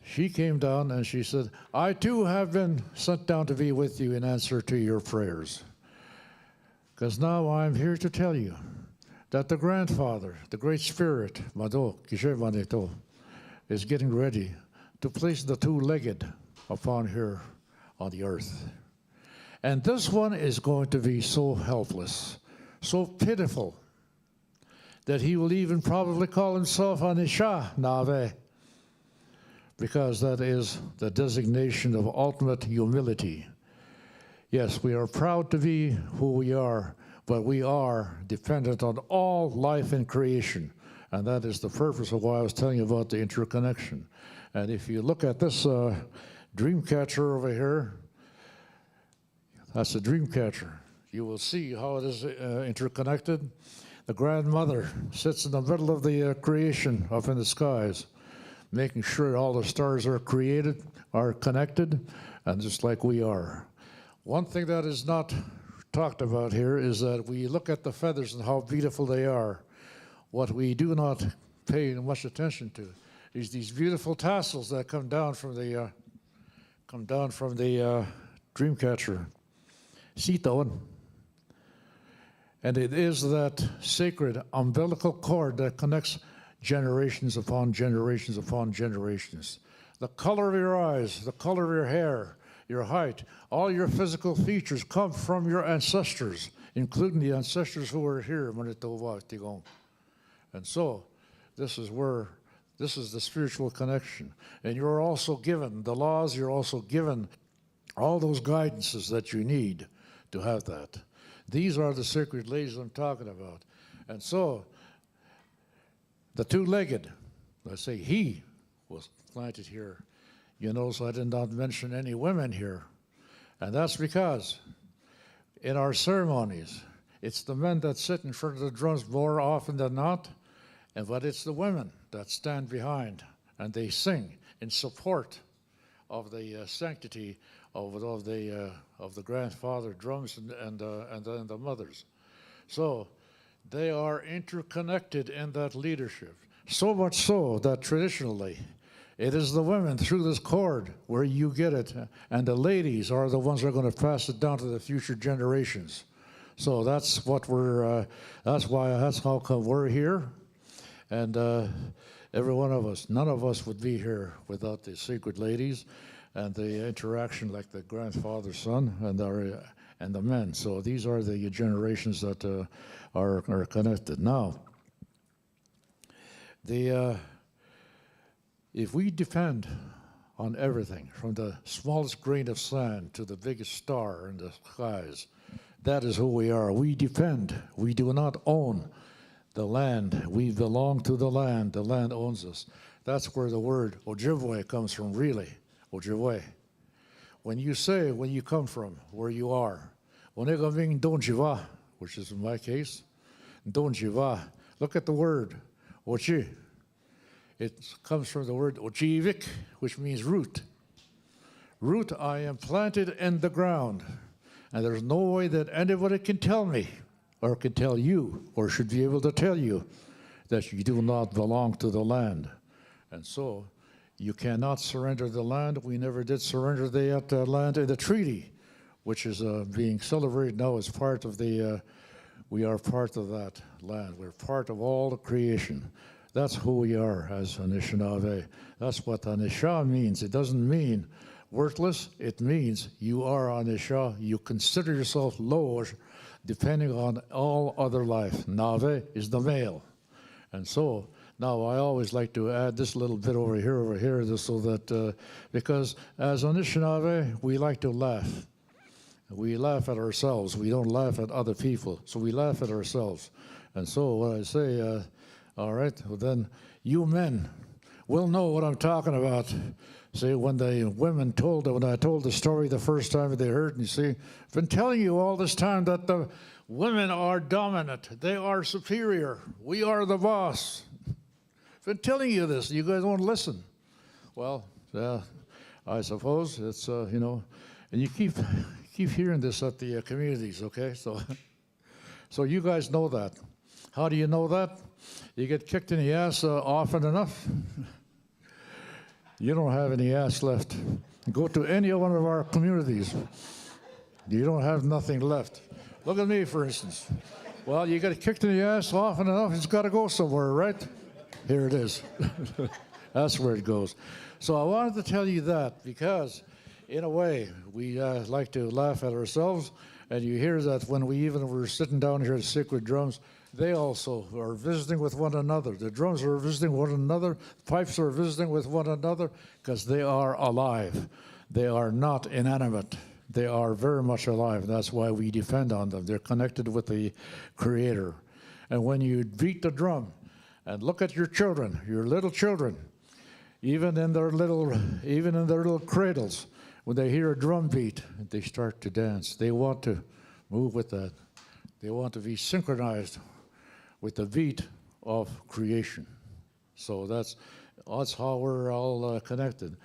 she came down and she said, I too have been sent down to be with you in answer to your prayers. Because now I'm here to tell you that the grandfather, the Great Spirit, Mado, Kishevaneto, is getting ready to place the two-legged upon here on the earth. And this one is going to be so helpless, so pitiful, that he will even probably call himself Anisha Nave, because that is the designation of ultimate humility. Yes, we are proud to be who we are. but we are dependent on all life in creation. And that is the purpose of why I was telling you about the interconnection. And if you look at this dream catcher over here, that's a dream catcher. You will see how it is interconnected. The grandmother sits in the middle of the creation up in the skies, making sure all the stars are created, are connected, and just like we are. One thing that is not talked about here is that we look at the feathers and how beautiful they are. What we do not pay much attention to is these beautiful tassels that come down from the dream catcher. See that one? And it is that sacred umbilical cord that connects generations upon generations upon generations. The color of your eyes, the color of your hair, your height, all your physical features come from your ancestors, including the ancestors who were here. And so, this is the spiritual connection. And you're also given the laws, you're also given all those guidances that you need to have that. These are the sacred ladies I'm talking about. And so, the two-legged, let's say he was planted here. You notice I did not mention any women here. And that's because in our ceremonies, it's the men that sit in front of the drums more often than not, but it's the women that stand behind and they sing in support of the sanctity of the grandfather drums and the mothers. So they are interconnected in that leadership. So much so that traditionally, it is the women through this cord where you get it, and the ladies are the ones that are going to pass it down to the future generations. So that's what that's how come we're here. And every one of us, none of us would be here without the sacred ladies and the interaction like the grandfather, son, and the men. So these are the generations that are connected. Now, if we depend on everything, from the smallest grain of sand to the biggest star in the skies, that is who we are. We depend. We do not own the land. We belong to the land. The land owns us. That's where the word Ojibwe comes from, really. Ojibwe. When you come from, where you are, Onegaving Donjiva, which is in my case, Donjiva, look at the word Ochi. It comes from the word Ojivik, which means root. Root, I am planted in the ground, and there's no way that anybody can tell me, or can tell you, or should be able to tell you, that you do not belong to the land. And so, you cannot surrender the land. We never did surrender the land in the treaty, which is being celebrated now as part of we are part of that land. We're part of all the creation. That's who we are as Anishinaabe. That's what Anisha means. It doesn't mean worthless. It means you are Anisha. You consider yourself lower depending on all other life. Nave is the male. And so now I always like to add this little bit over here, just so that, because as Anishinaabe, we like to laugh. We laugh at ourselves. We don't laugh at other people. So we laugh at ourselves. And so when I say, all right, well then you men will know what I'm talking about. See, when the women when I told the story the first time they heard, and you see, I've been telling you all this time that the women are dominant. They are superior. We are the boss. I've been telling you this. You guys won't listen. Well, I suppose it's, and you keep hearing this at the communities, okay? So you guys know that. How do you know that? You get kicked in the ass often enough, you don't have any ass left. Go to any one of our communities, you don't have nothing left. Look at me, for instance. Well, you get kicked in the ass often enough, it's got to go somewhere, right? Here it is. That's where it goes. So I wanted to tell you that because, in a way, we like to laugh at ourselves, and you hear that when we're sitting down here at Sacred Drums, they also are visiting with one another. The drums are visiting one another. Pipes are visiting with one another because they are alive. They are not inanimate. They are very much alive. That's why we depend on them. They're connected with the Creator. And when you beat the drum and look at your children, your little children, even in their little cradles, when they hear a drum beat, they start to dance. They want to move with that. They want to be synchronized with the beat of creation. So that's how we're all connected.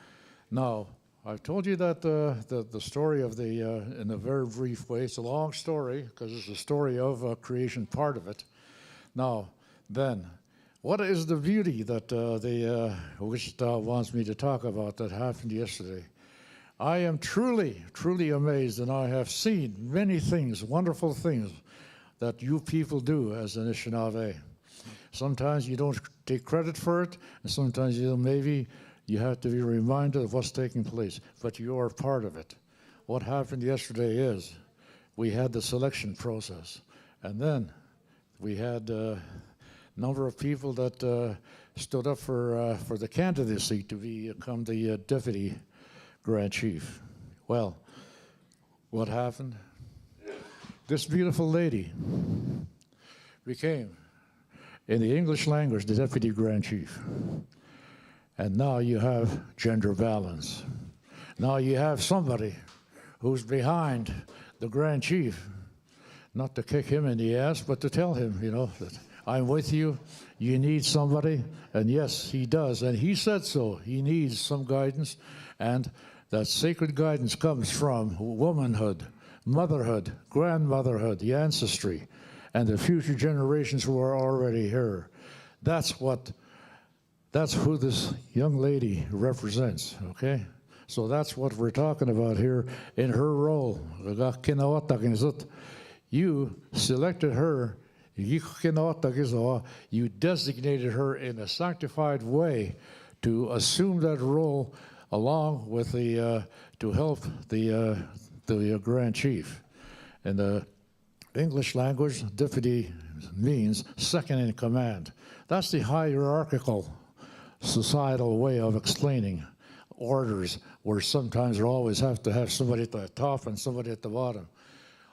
Now, I've told you that the story of in a very brief way. It's a long story because it's the story of creation part of it. Now, then, what is the beauty that the Wichita wants me to talk about that happened yesterday? I am truly, truly amazed, and I have seen many things, wonderful things, that you people do as Anishinaabe. Sometimes you don't take credit for it, and sometimes maybe you have to be reminded of what's taking place, but you are part of it. What happened yesterday is we had the selection process, and then we had a number of people that stood up for the candidacy to become the deputy Grand Chief. Well, what happened? This beautiful lady became, in the English language, the Deputy Grand Chief. And now you have gender balance. Now you have somebody who's behind the Grand Chief, not to kick him in the ass, but to tell him, that I'm with you, you need somebody, and yes, he does, and he said so. He needs some guidance, and that sacred guidance comes from womanhood, motherhood, grandmotherhood, the ancestry, and the future generations who are already here. That's who this young lady represents, okay? So that's what we're talking about here in her role. You selected her, you designated her in a sanctified way to assume that role along with to help the Grand Chief. In the English language, deputy means second in command. That's the hierarchical societal way of explaining orders, where sometimes you always have to have somebody at the top and somebody at the bottom.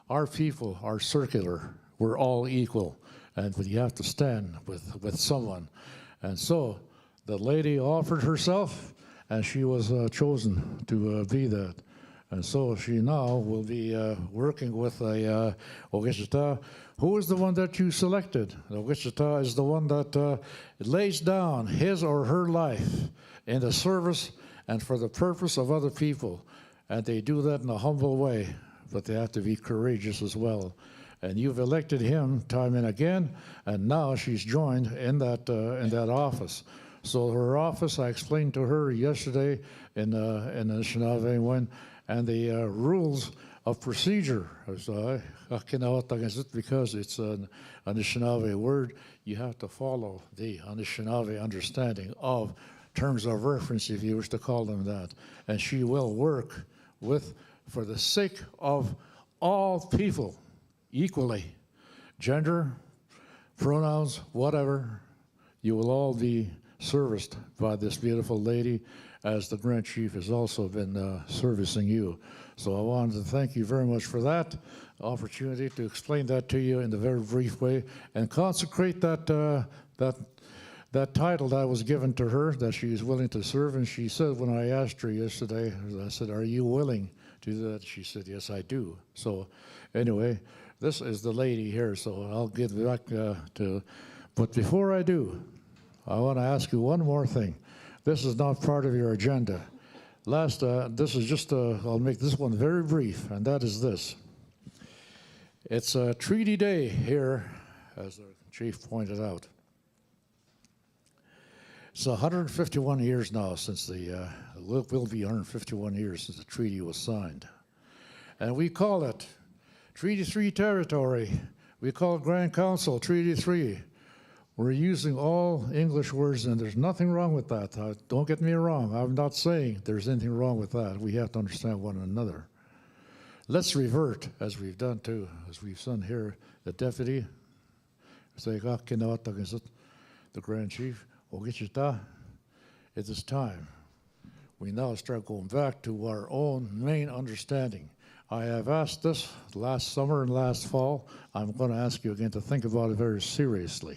Our people are circular. We're all equal, and you have to stand with someone. And so the lady offered herself, and she was chosen to be that. And so she now will be working with a Wichita. Who is the one that you selected? The Wichita is the one that lays down his or her life in the service and for the purpose of other people. And they do that in a humble way, but they have to be courageous as well. And you've elected him time and again, and now she's joined in that office. So her office, I explained to her yesterday in the Anishinaabe one, and the rules of procedure. Because it's an Anishinaabe word, you have to follow the Anishinaabe understanding of terms of reference, if you wish to call them that. And she will work for the sake of all people equally. Gender, pronouns, whatever, you will all be serviced by this beautiful lady, as the Grand Chief has also been servicing you. So I wanted to thank you very much for that opportunity to explain that to you in a very brief way and consecrate that title that was given to her, that she is willing to serve. And she said, when I asked her yesterday, I said, are you willing to do that? She said, yes, I do. So anyway, this is the lady here, so I'll get back to, but before I do, I want to ask you one more thing. This is not part of your agenda. This is just, I'll make this one very brief, and that is this. It's a treaty day here, as the chief pointed out. It's 151 years now since will be 151 years since the treaty was signed. And we call it Treaty 3 territory. We call it Grand Council, Treaty 3. We're using all English words, and there's nothing wrong with that. Don't get me wrong. I'm not saying there's anything wrong with that. We have to understand one another. Let's revert, as we've done too, as we've done here, the deputy, the Grand Chief, it is time. We now start going back to our own main understanding. I have asked this last summer and last fall. I'm going to ask you again to think about it very seriously.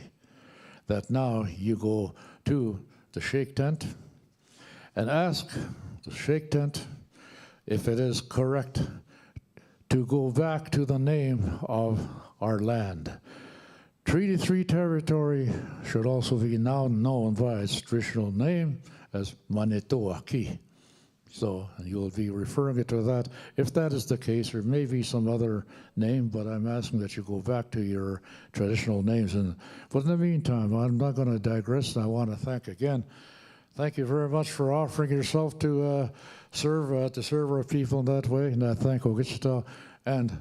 That now you go to the shake tent and ask the shake tent if it is correct to go back to the name of our land. Treaty 3 territory should also be now known by its traditional name as Manitoaki. So you'll be referring it to that. If that is the case, there may be some other name, but I'm asking that you go back to your traditional names. But in the meantime, I'm not going to digress. I want to thank you very much for offering yourself to serve our people in that way. And I thank Ogitsta, and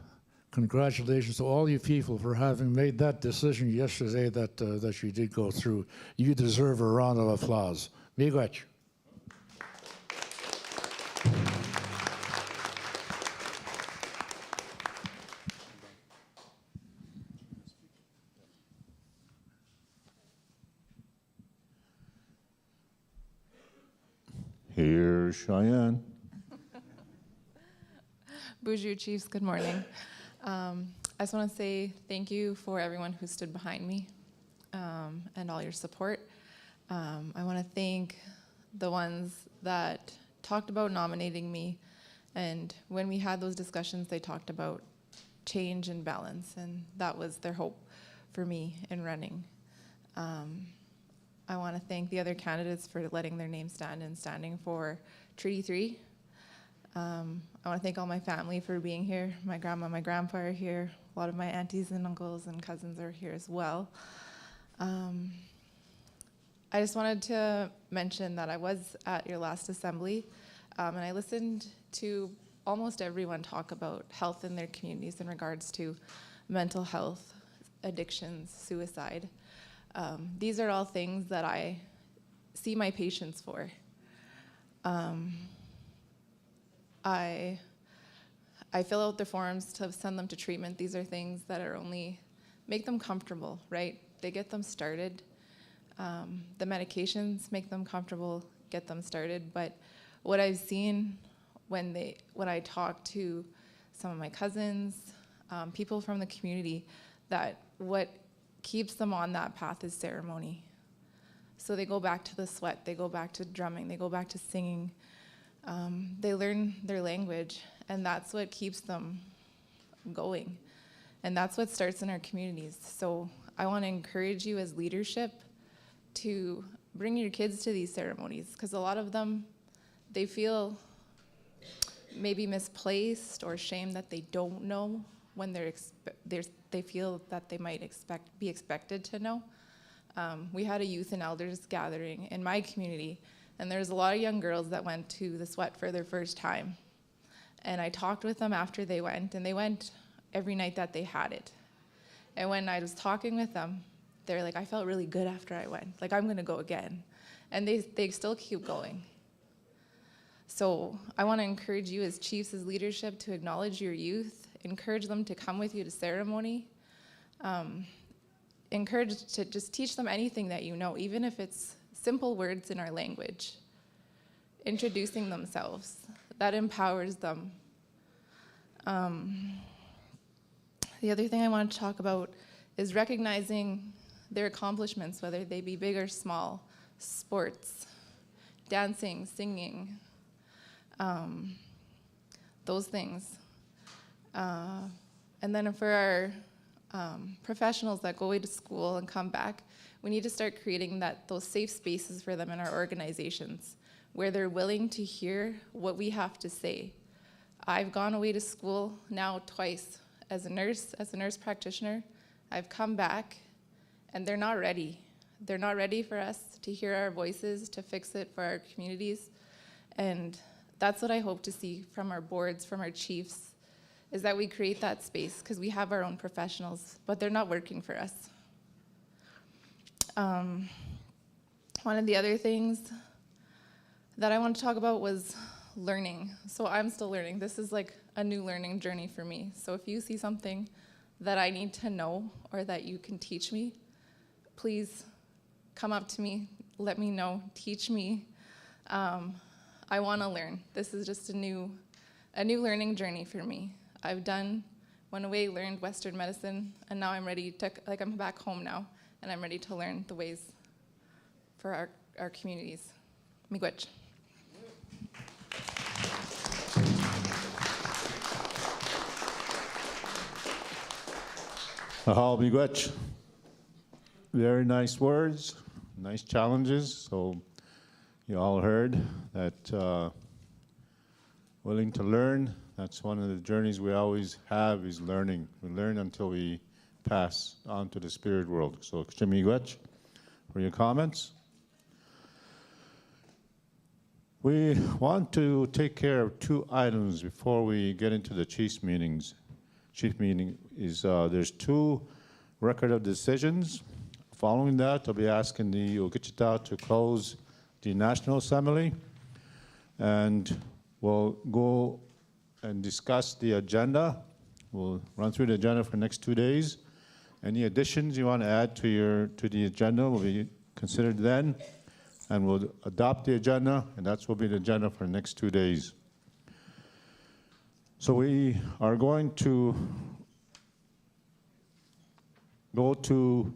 congratulations to all you people for having made that decision yesterday that you did go through. You deserve a round of applause. Miigwetch. Here's Cheyenne. Bonjour, Chiefs. Good morning. I just want to say thank you for everyone who stood behind me and all your support. I want to thank the ones that talked about nominating me, and when we had those discussions, they talked about change and balance, and that was their hope for me in running. I want to thank the other candidates for letting their names stand and standing for Treaty 3. I want to thank all my family for being here. My grandma, my grandpa are here. A lot of my aunties and uncles and cousins are here as well. I just wanted to mention that I was at your last assembly, and I listened to almost everyone talk about health in their communities in regards to mental health, addictions, suicide. These are all things that I see my patients for. I fill out their forms to send them to treatment. These are things that are only make them comfortable, right? They get them started. The medications make them comfortable, get them started. But what I've seen when I talk to some of my cousins, people from the community, that what keeps them on that path is ceremony. So they go back to the sweat, they go back to drumming, they go back to singing. They learn their language, and that's what keeps them going. And that's what starts in our communities. So I want to encourage you as leadership to bring your kids to these ceremonies, because a lot of them, they feel maybe misplaced or shame that they don't know when they feel that they might be expected to know. We had a youth and elders gathering in my community, and there's a lot of young girls that went to the sweat for their first time. And I talked with them after they went, and they went every night that they had it. And when I was talking with them, they're like, I felt really good after I went. Like, I'm gonna go again. And they still keep going. So I wanna encourage you as chiefs, as leadership, to acknowledge your youth, encourage them to come with you to ceremony, encourage to just teach them anything that you know, even if it's simple words in our language, introducing themselves. That empowers them. The other thing I want to talk about is recognizing their accomplishments, whether they be big or small, sports, dancing, singing, those things. And then for our professionals that go away to school and come back, we need to start creating those safe spaces for them in our organizations where they're willing to hear what we have to say. I've gone away to school now twice as a nurse practitioner. I've come back, and they're not ready. They're not ready for us to hear our voices, to fix it for our communities. And that's what I hope to see from our boards, from our chiefs, is that we create that space, because we have our own professionals, but they're not working for us. One of the other things that I want to talk about was learning. So I'm still learning. This is like a new learning journey for me. So if you see something that I need to know or that you can teach me, please come up to me, let me know, teach me. I want to learn. This is just a new learning journey for me. went away, learned Western medicine, and now I'm ready to, I'm back home now, and I'm ready to learn the ways for our communities. Miigwetch. Miigwetch. Very nice words, nice challenges. So you all heard that willing to learn. That's one of the journeys we always have is learning. We learn until we pass on to the spirit world. So Miigwetch for your comments. We want to take care of two items before we get into the chief meetings. Chief meeting is there's two record of decisions. Following that, I'll be asking the Ukichita to close the National Assembly, and we'll go and discuss the agenda. We'll run through the agenda for the next 2 days. Any additions you want to add to the agenda will be considered then, and we'll adopt the agenda, and that will be the agenda for the next 2 days. So we are going to go to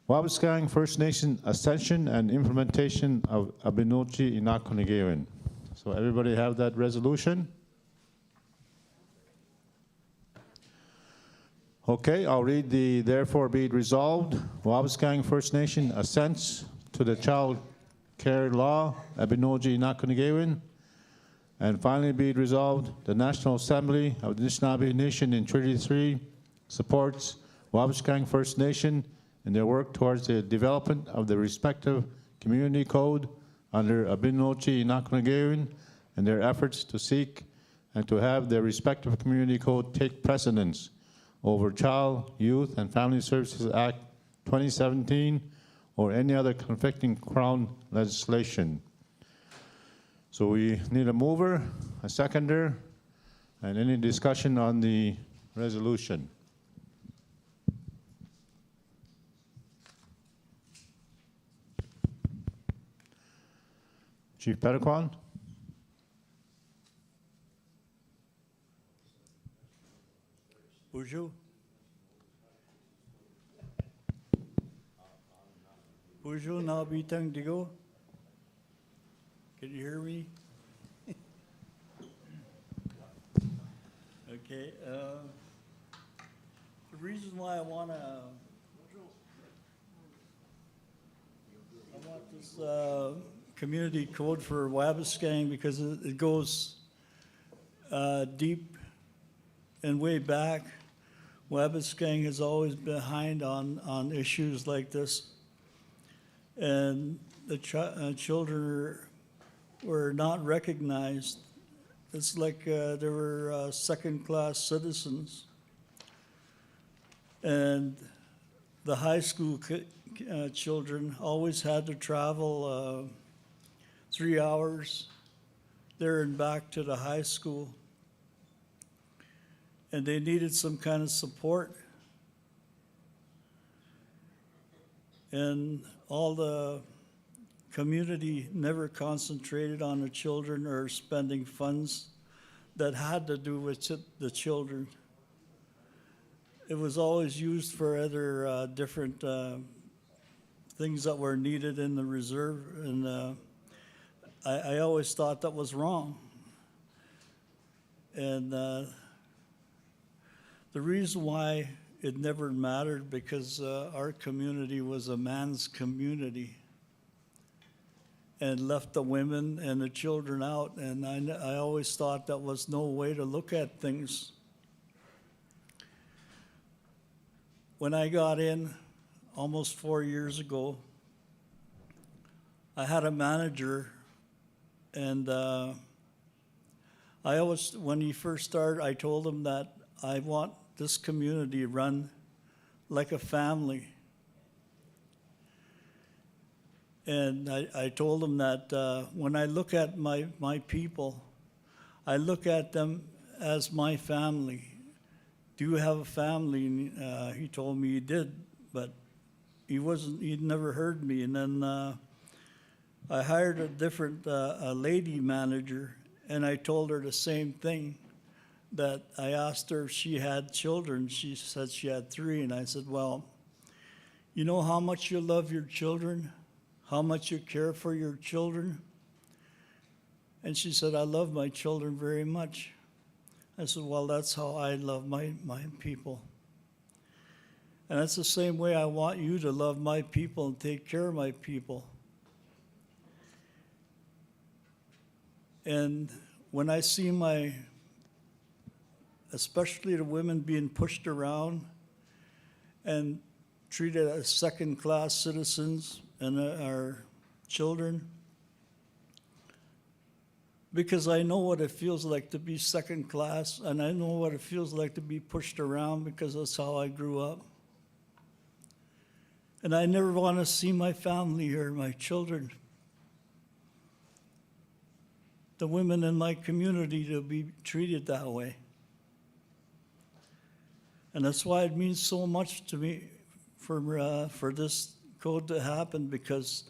Wabascang First Nation Ascension and Implementation of Abenochi Inakunigewen. So everybody have that resolution? Okay, I'll read the therefore be it resolved. Wabascang First Nation assents to the Child Care Law, Abenochi Inakunigewen. And finally be it resolved, the National Assembly of the Anishinaabe Nation in Treaty 3 supports Wabascang First Nation in their work towards the development of the respective community code under Abenochi Inakunigewen and their efforts to seek and to have their respective community code take precedence over Child, Youth, and Family Services Act 2017 or any other conflicting Crown legislation. So we need a mover, a seconder, and any discussion on the resolution. Chief Pettiquan. Buju. Buju, now bitang digo. Can you hear me? Okay. The reason why I want this community code for Wabascang because it goes deep and way back. Wabascang has always been behind on issues like this, and the children were not recognized. It's like they were second-class citizens. And the high school children always had to travel 3 hours there and back to the high school. And they needed some kind of support. And all the community never concentrated on the children or spending funds that had to do with the children. It was always used for other different things that were needed in the reserve, and I always thought that was wrong. And the reason why it never mattered because our community was a man's community and left the women and the children out. And I always thought that was no way to look at things. When I got in almost 4 years ago, I had a manager, and when he first started, I told him that I want this community run like a family. And I told him that when I look at my people, I look at them as my family. Do you have a family? And he told me he did, but he'd never heard me. And then I hired a different lady manager, And I told her the same thing, that I asked her if she had children. She said she had 3. And I said, well, you know how much you love your children? How much you care for your children? And she said, I love my children very much. I said, well, that's how I love my people. And that's the same way I want you to love my people and take care of my people. And when I see especially the women being pushed around and treated as second-class citizens and our children, because I know what it feels like to be second class, and I know what it feels like to be pushed around because that's how I grew up. And I never want to see my family or my children, the women in my community, to be treated that way. And that's why it means so much to me for this code to happen, because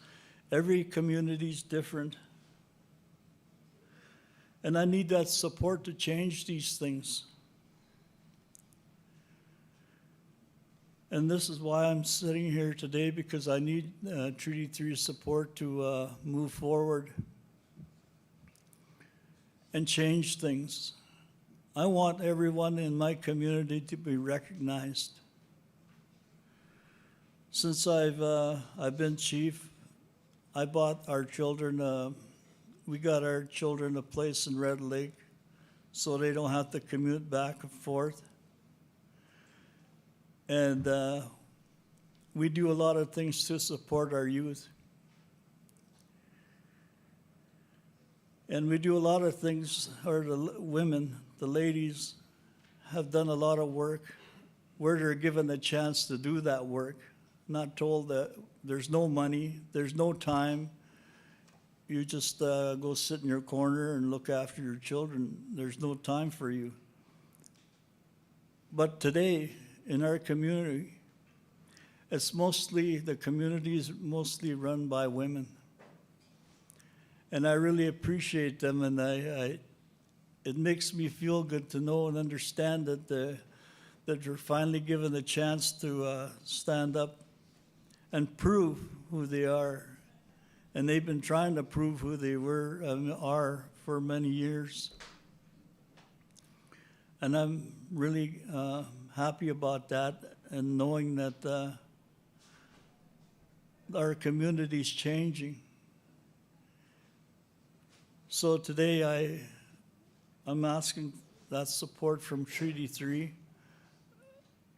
every community is different. And I need that support to change these things. And this is why I'm sitting here today, because I need Treaty 3 support to move forward and change things. I want everyone in my community to be recognized. Since I've been chief, I bought our children, we got our children a place in Red Lake so they don't have to commute back and forth. And we do a lot of things to support our youth. And we do a lot of things, or the women, the ladies, have done a lot of work where they're given a chance to do that work, not told that there's no money, there's no time. You just go sit in your corner and look after your children. There's no time for you. But today, in our community, the community is mostly run by women. And I really appreciate them, and it makes me feel good to know and understand that they're finally given the chance to stand up and prove who they are. And they've been trying to prove who they are for many years. And I'm really happy about that, and knowing that our community is changing. So today I'm asking that support from Treaty 3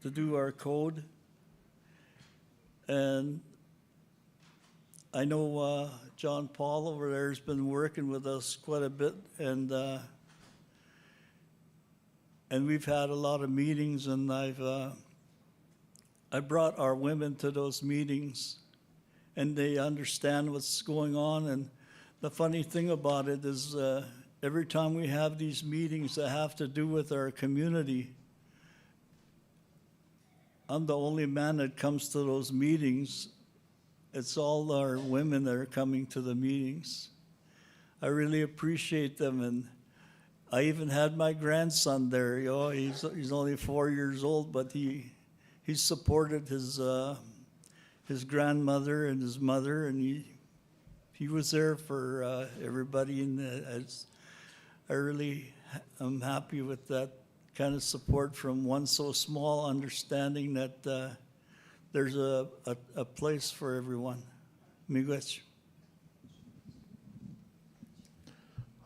to do our code. And I know John Paul over there has been working with us quite a bit, and we've had a lot of meetings, and I brought our women to those meetings, and they understand what's going on. And the funny thing about it is every time we have these meetings that have to do with our community, I'm the only man that comes to those meetings. It's all our women that are coming to the meetings. I really appreciate them, and I even had my grandson there. You know, he's only 4 years old, but he supported his grandmother and his mother, and he was there for everybody. And I really am happy with that kind of support from one so small, understanding that there's a place for everyone. Miigwetch.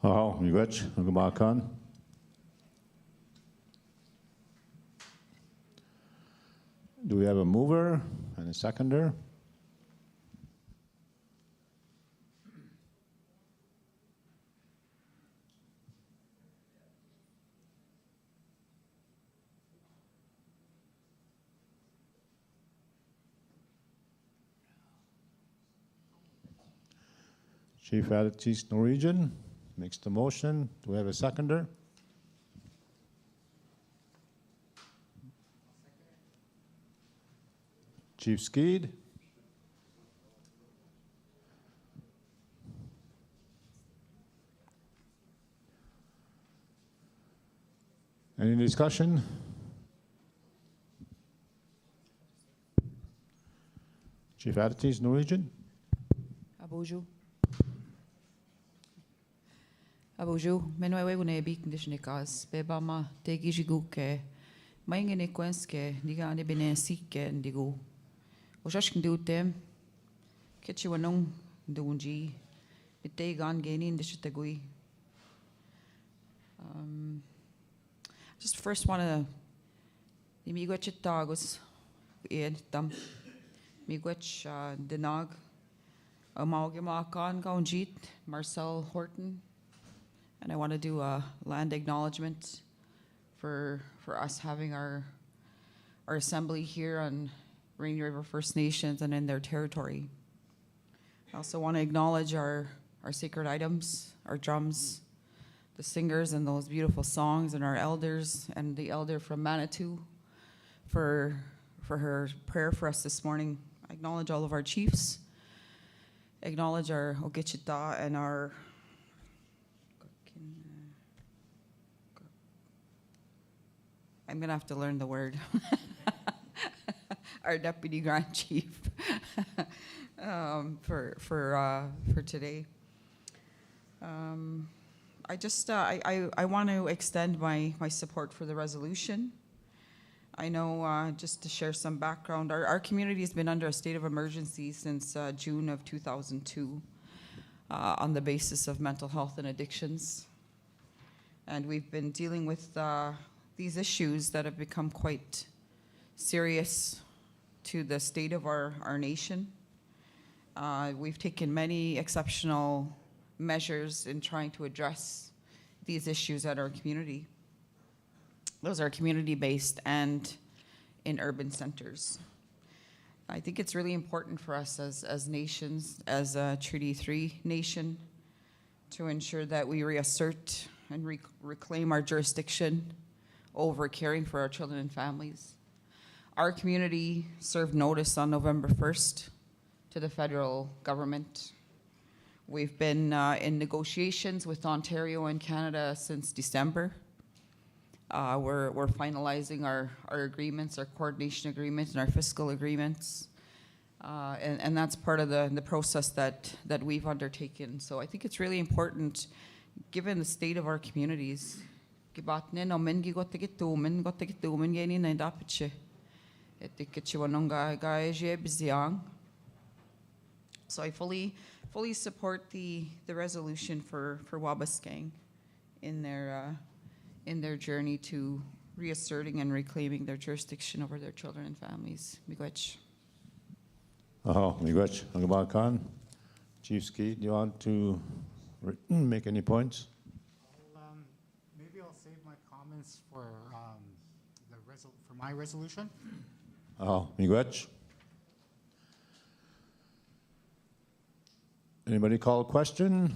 Miigwetch, Ngumakan. Do we have a mover and a seconder? Chief at East Norwegian makes the motion. Do we have a seconder? Chief Skeed. discussion? Chief Attities, Norwegian. Bonjour. Bonjour. Menoi we gune bik ndishnikas. Bebama tegi jiguke. Maingene kwenske niga ane bene sikke ndigo. Oshashkin dutem. Ketchi wanong ndunji. Itegan geni ndishitagui. Just first want to Miigwetch tagos tam Miigwetch denag Maugemakan Gaunjit Marcel Horton, and I want to do a land acknowledgement for us having our assembly here on Rainy River First Nations and in their territory. I also want to acknowledge our sacred items, our drums, the singers and those beautiful songs, and our elders, and the elder from Manitou for her prayer for us this morning. I acknowledge all of our chiefs, acknowledge our Ogichita and our I'm gonna have to learn the word. Our deputy grand chief for today. I want to extend my support for the resolution. I know, just to share some background, our community has been under a state of emergency since June of 2002 on the basis of mental health and addictions. And we've been dealing with these issues that have become quite serious to the state of our nation. We've taken many exceptional measures in trying to address these issues at our community. Those are community-based and in urban centers. I think it's really important for us as nations, as a Treaty 3 nation, to ensure that we reassert and reclaim our jurisdiction over caring for our children and families. Our community served notice on November 1st to the federal government. We've been in negotiations with Ontario and Canada since December. We're finalizing our agreements, our coordination agreements, and our fiscal agreements. And that's part of the process that we've undertaken. So I think it's really important, given the state of our communities. So I fully support the resolution for Wabauskang in their journey to reasserting and reclaiming their jurisdiction over their children and families. Miigwetch. Miigwetch, Angabal Khan. Chief Ski, do you want to make any points? Maybe I'll save my comments for my resolution. Miigwetch. Anybody call a question?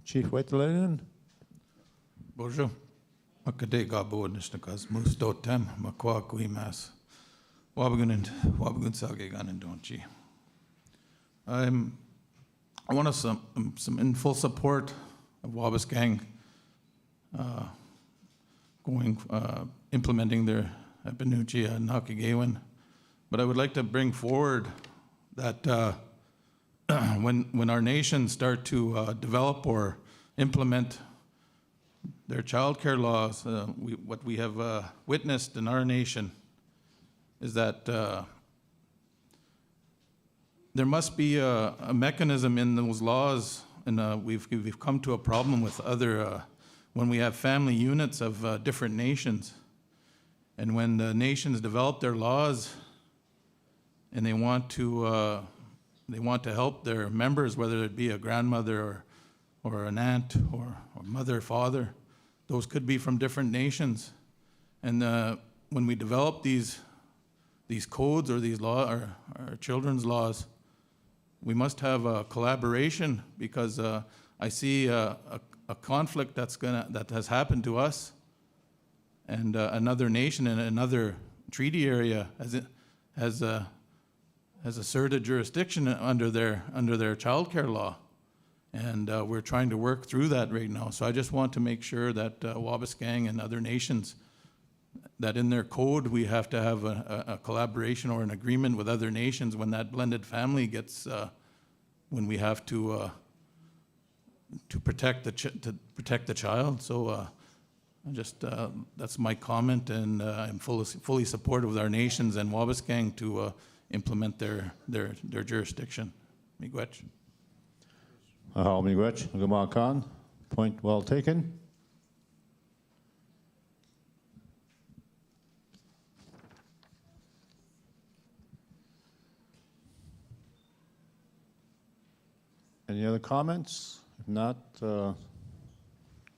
Chief Waitalainen. Bonjour. Makade gabo nishnakas mustotem makwa kuimas. Wabagun sage ganin donchi. I want us some in full support of Wabauskang implementing their Epinuchi Nakigawan. But I would like to bring forward that when our nations start to develop or implement their child care laws, what we have witnessed in our nation is that there must be a mechanism in those laws, and we've come to a problem with other, when we have family units of different nations, and when the nations develop their laws and they want to help their members, whether it be a grandmother or an aunt or mother, father, those could be from different nations. And when we develop these codes or these laws, our children's laws, we must have a collaboration, because I see a conflict that has happened to us, and another nation in another treaty area has asserted jurisdiction under their child care law. And we're trying to work through that right now. So I just want to make sure that Wabascang and other nations, that in their code, we have to have a collaboration or an agreement with other nations when that blended family gets, when we have to protect the child. So that's my comment, and I'm fully supportive of our nations and Wabascang to implement their jurisdiction. Miigwetch. Miigwetch, Gama Khan. Point well taken. Any other comments? If not,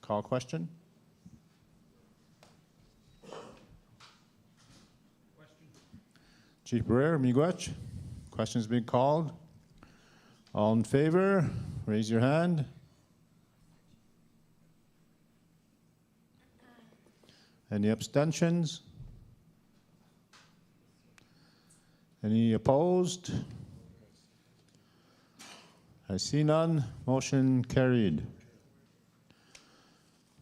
call question. Chief Barrera, Miigwetch. Questions being called. All in favor, raise your hand. Any abstentions? Any opposed? I see none. Motion carried.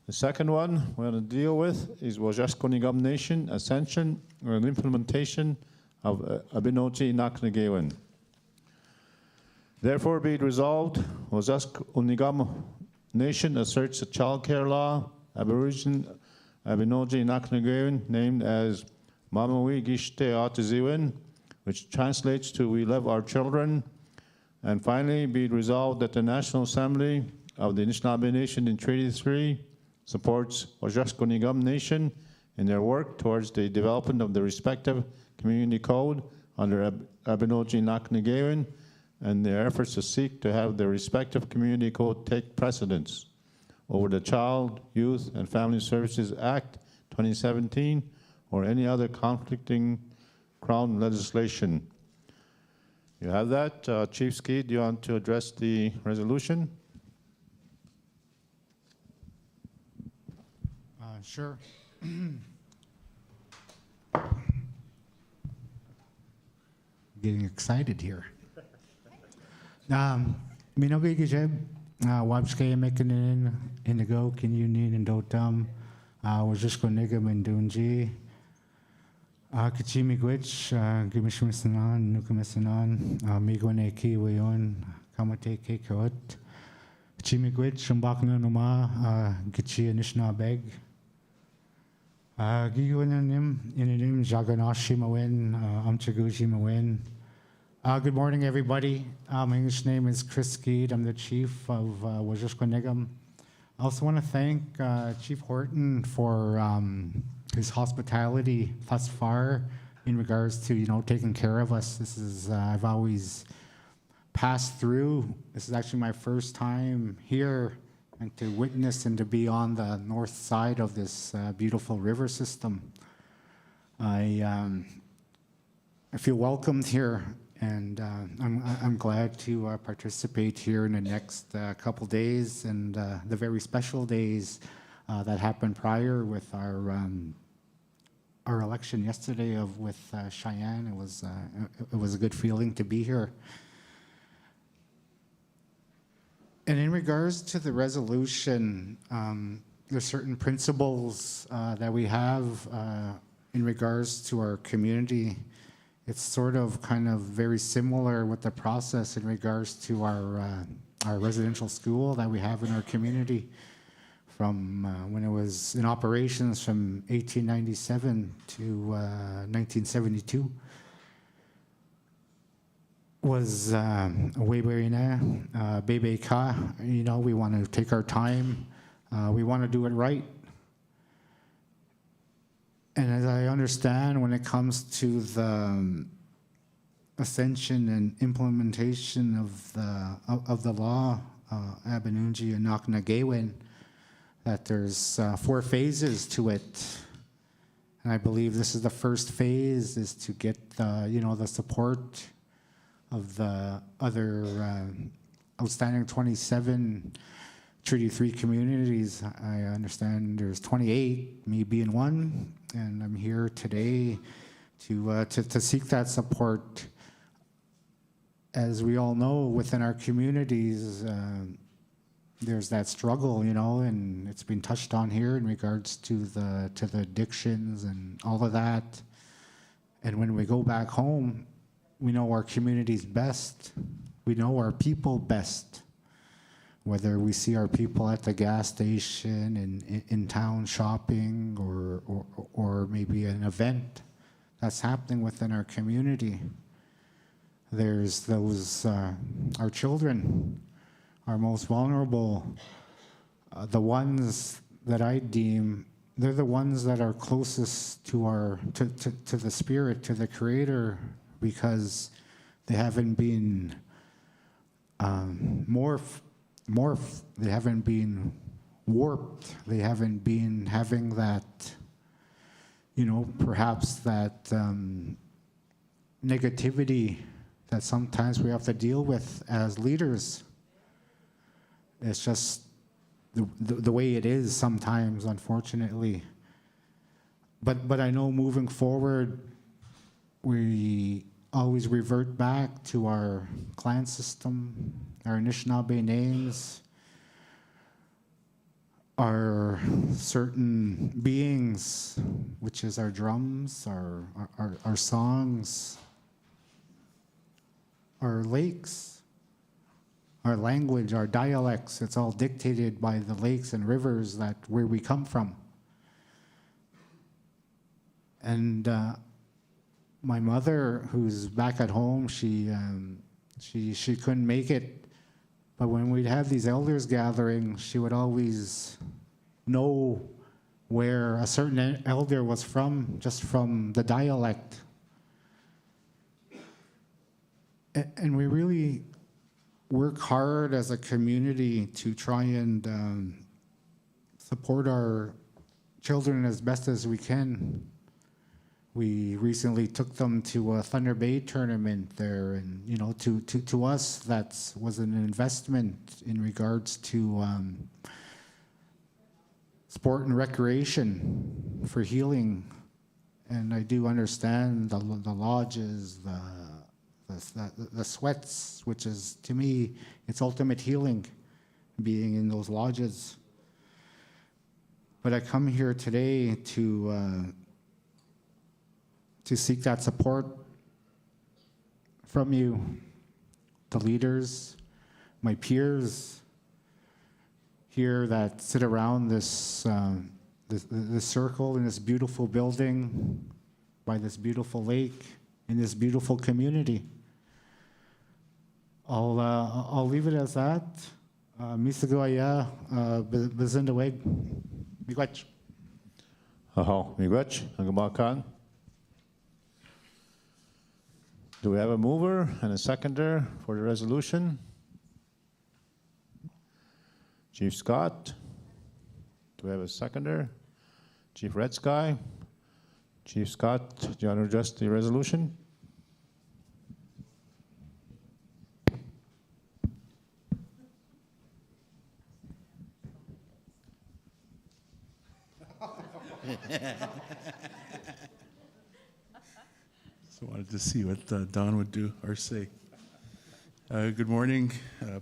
The second one we're going to deal with is Wajashkonigam Nation Ascension and Implementation of Abinochi Naknagewin. Therefore be it resolved, Wajashkonigam Nation asserts the child care law, Aboriginal Abinochi Naknagewin, named as Mamawi Gishte Ataziwin, which translates to We Love Our Children. And finally, be it resolved that the National Assembly of the Anishinaabe Nation in Treaty 3 supports Wajashkonigam Nation in their work towards the development of the respective community code under Abinochi Naknagewin and their efforts to seek to have their respective community code take precedence over the Child, Youth, and Family Services Act 2017 or any other conflicting Crown legislation. You have that. Chief Ski, do you want to address the resolution? Sure. Getting excited here. Minogi Gijeb, Wabske Mekanin, Indigo, Kinyunin, and Dotam, Wajashkonigam and Dunji, Miigwetch, Gimishmisanan, Nukamisanan, Miigwane Kiwayon, Kamate Kekot, Miigwetch, Shumbakna Numa, Gichi Anishinaabe, Giguananim, Inanim, Jaganashi Mawin, Amchaguji Mawin. Good morning, everybody. My English name is Chris Skeed. I'm the chief of Wajashkonigam. I also want to thank Chief Horton for his hospitality thus far in regards to, taking care of us. This is, I've always passed through. This is actually my first time here and to witness and to be on the north side of this beautiful river system. I feel welcomed here, and I'm glad to participate here in the next couple days and the very special days that happened prior with our election yesterday with Cheyenne. It was a good feeling to be here. And in regards to the resolution, there's certain principles that we have in regards to our community. It's sort of kind of very similar with the process in regards to our residential school that we have in our community from when it was in operations from 1897 to 1972. Was Weberina, Bebe Ka. We want to take our time. We want to do it right. And as I understand, when it comes to the ascension and implementation of the law, Abinunji and Naknagewin, that there's 4 phases to it. And I believe this is the first phase, is to get the support of the other outstanding 27 Treaty 3 communities. I understand there's 28, me being one, and I'm here today to seek that support. As we all know, within our communities, there's that struggle, you know, and it's been touched on here in regards to the addictions and all of that. And when we go back home, we know our communities best. We know our people best. Whether we see our people at the gas station and in town shopping or maybe an event that's happening within our community. There's those, our children, our most vulnerable, the ones that I deem, they're the ones that are closest to to the Spirit, to the Creator, because they haven't been morphed, they haven't been warped, they haven't been having that, you know, perhaps that negativity that sometimes we have to deal with as leaders. It's just the way it is sometimes, unfortunately. But I know moving forward, we always revert back to our clan system, our Anishinaabe names, our certain beings, which is our drums, our songs, our lakes, our language, our dialects. It's all dictated by the lakes and rivers where we come from. And my mother, who's back at home, she couldn't make it. But when we'd have these elders gathering, she would always know where a certain elder was from, just from the dialect. And we really work hard as a community to try and support our children as best as we can. We recently took them to a Thunder Bay tournament there, and you know, to us, that was an investment in regards to sport and recreation for healing. And I do understand the lodges, the sweats, which is, to me, it's ultimate healing, being in those lodges. But I come here today to seek that support from you, the leaders, my peers here that sit around this circle in this beautiful building, by this beautiful lake, in this beautiful community. I'll leave it as that. Miigwetch, Bezindaweg, Miigwetch. Miigwetch, Angamakan. Do we have a mover and a seconder for the resolution? Chief Scott. Do we have a seconder? Chief Red Sky. Chief Scott, do you want to address the resolution? So wanted to see what Don would do or say. Good morning.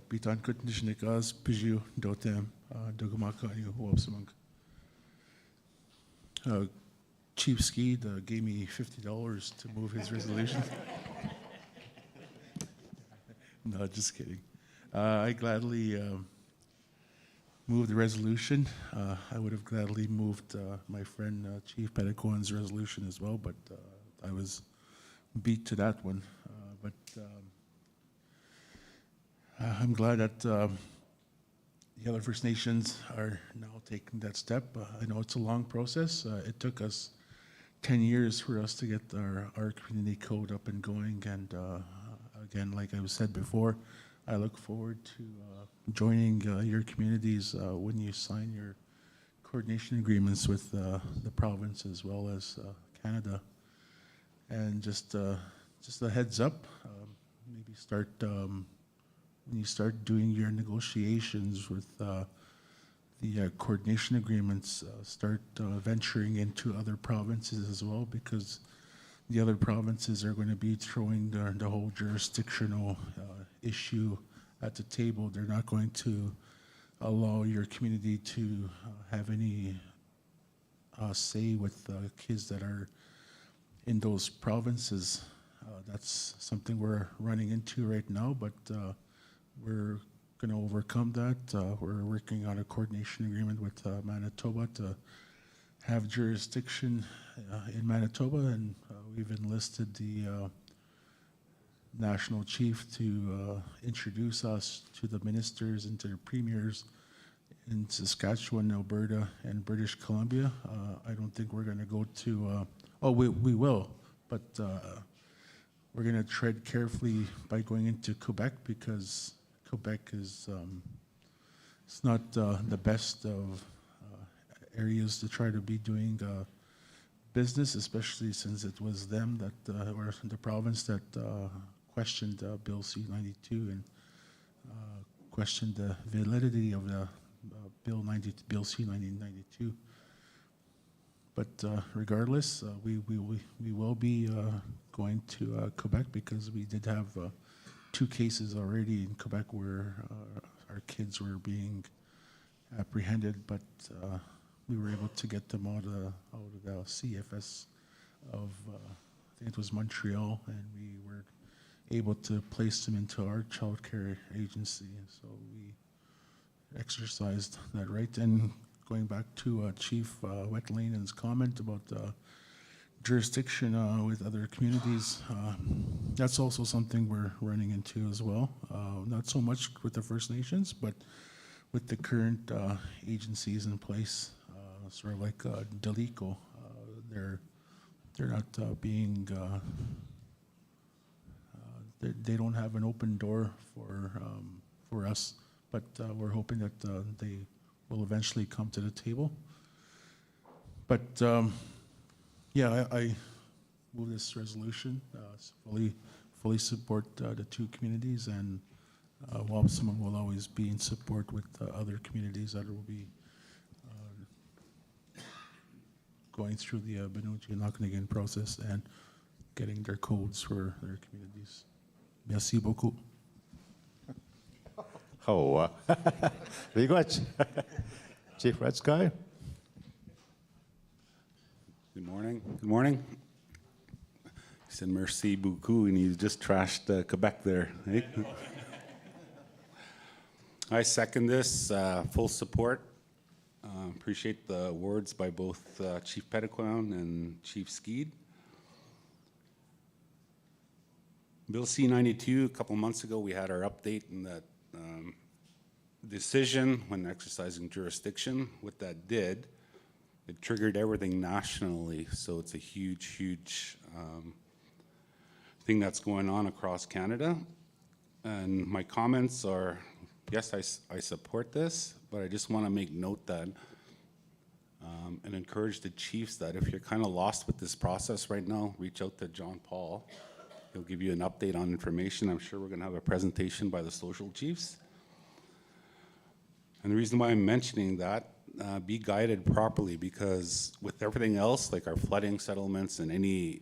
Pitan Kutnishnikas, Piju, Dotem, Dogamakani, Wopsamunk. Chief Skeed gave me $50 to move his resolution. No, just kidding. I gladly moved the resolution. I would have gladly moved my friend Chief Petacoan's resolution as well, but I was beat to that one. But I'm glad that the other First Nations are now taking that step. I know it's a long process. It took us 10 years for us to get our community code up and going. And again, like I said before, I look forward to joining your communities when you sign your coordination agreements with the province as well as Canada. And just a heads up, maybe start when you start doing your negotiations with the coordination agreements, start venturing into other provinces as well, because the other provinces are going to be throwing the whole jurisdictional issue at the table. They're not going to allow your community to have any say with kids that are in those provinces. That's something we're running into right now, but we're going to overcome that. We're working on a coordination agreement with Manitoba to have jurisdiction in Manitoba, and we've enlisted the national chief to introduce us to the ministers and to the premiers in Saskatchewan, Alberta, and British Columbia. I don't think we're going to go to, we will, but we're going to tread carefully by going into Quebec, because Quebec is it's not the best of areas to try to be doing business, especially since it was them that, or the province that questioned Bill C-92 and questioned the validity of the Bill C-92. But regardless, we will be going to Quebec, because we did have 2 cases already in Quebec where our kids were being apprehended, but we were able to get them out of the CFS of, I think it was Montreal, and we were able to place them into our child care agency. And so we exercised that right. And going back to Chief Wetlanen's comment about jurisdiction with other communities, that's also something we're running into as well. Not so much with the First Nations, but with the current agencies in place, sort of like Delico. They're not being, they don't have an open door for us, but we're hoping that they will eventually come to the table. But yeah, I move this resolution, fully support the 2 communities, and while someone will always be in support with other communities that will be going through the Benouchi and Okanagan process and getting their codes for their communities. Merci beaucoup. Oh, Miigwetch. Chief Red Sky. Good morning. Good morning. He said merci beaucoup, and he just trashed Quebec there. Eh? I second this, full support. Appreciate the words by both Chief Petitcoin and Chief Skeed. Bill C-92, a couple months ago, we had our update in that decision when exercising jurisdiction. What that did, it triggered everything nationally, so it's a huge thing that's going on across Canada. And my comments are, yes, I support this, but I just want to make note that and encourage the chiefs that if you're kind of lost with this process right now, reach out to John Paul. He'll give you an update on information. I'm sure we're going to have a presentation by the social chiefs. And the reason why I'm mentioning that, be guided properly, because with everything else, like our flooding settlements and any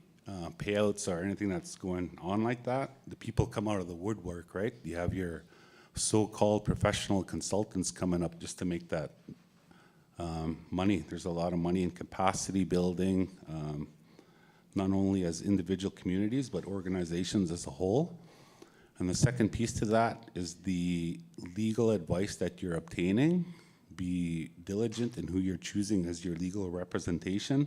payouts or anything that's going on like that, the people come out of the woodwork, right? You have your so-called professional consultants coming up just to make that money. There's a lot of money in capacity building, not only as individual communities, but organizations as a whole. And the second piece to that is the legal advice that you're obtaining. Be diligent in who you're choosing as your legal representation.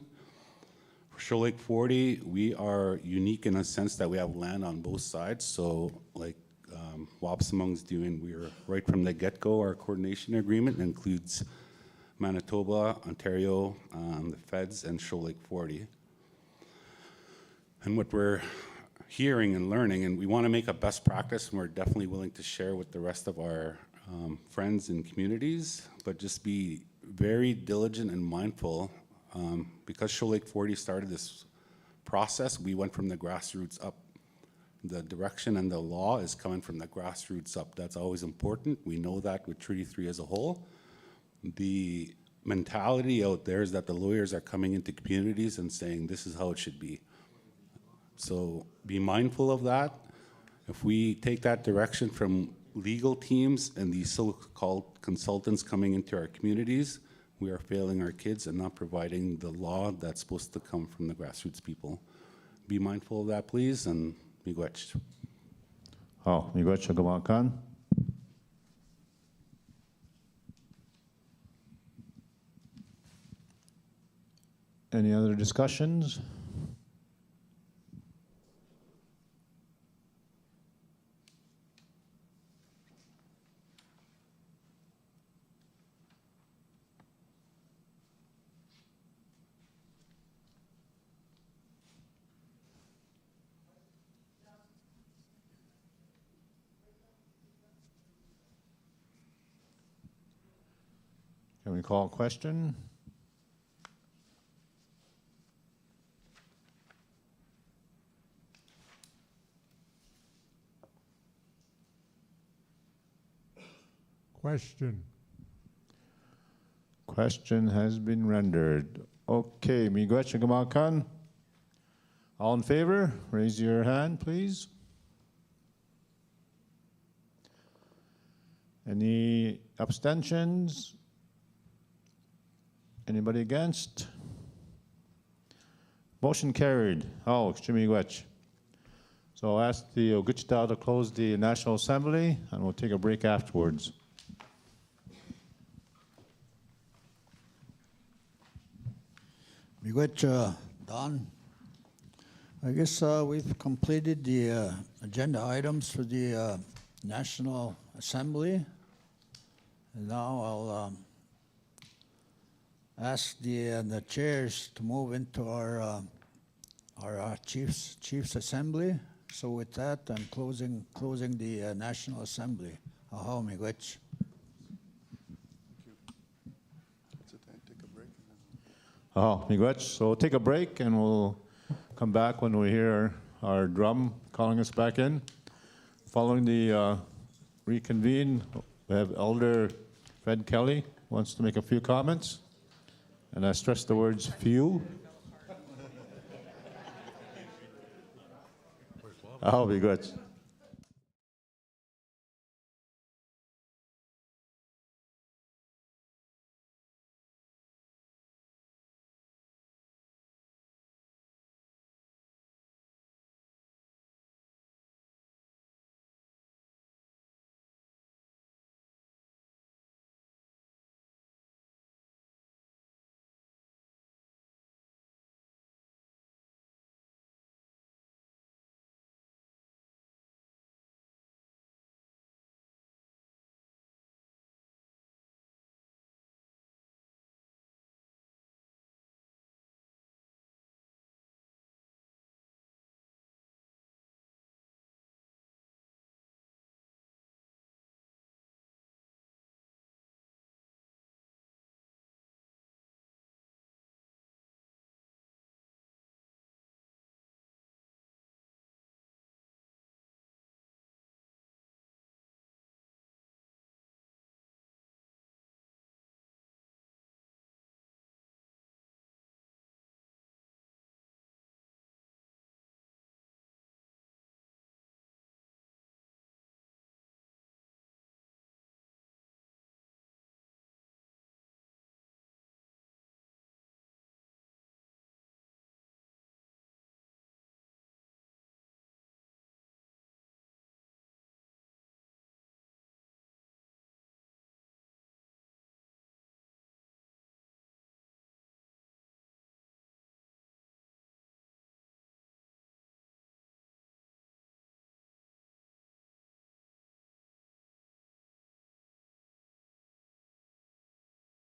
For Shoal Lake 40, we are unique in a sense that we have land on both sides. So like Wapsimung's doing, we're right from the get-go, our coordination agreement includes Manitoba, Ontario, the feds, and Shoal Lake 40. And what we're hearing and learning, and we want to make a best practice, and we're definitely willing to share with the rest of our friends and communities, but just be very diligent and mindful. Because Shoal Lake 40 started this process, we went from the grassroots up. The direction and the law is coming from the grassroots up. That's always important. We know that with Treaty 3 as a whole. The mentality out there is that the lawyers are coming into communities and saying, this is how it should be. So be mindful of that. If we take that direction from legal teams and these so-called consultants coming into our communities, we are failing our kids and not providing the law that's supposed to come from the grassroots people. Be mindful of that, please, and Miigwetch. Oh, Miigwetch Agawakan. Any other discussions? Can we call a question? Question. Question has been rendered. Okay, Miigwetch Agawakan. All in favor, raise your hand, please. Any abstentions? Anybody against? Motion carried. Oh, Miigwetch. So I'll ask the Ogichita to close the National Assembly, and we'll take a break afterwards. Miigwetch, Don. I guess we've completed the agenda items for the National Assembly. And now I'll ask the chairs to move into our Chiefs Assembly. So with that, I'm closing the National Assembly. Aho, Miigwetch. Oh, Miigwetch. So we'll take a break and we'll come back when we hear our drum calling us back in. Following the reconvene, we have Elder Fred Kelly wants to make a few comments. And I stress the words few. I'll be good.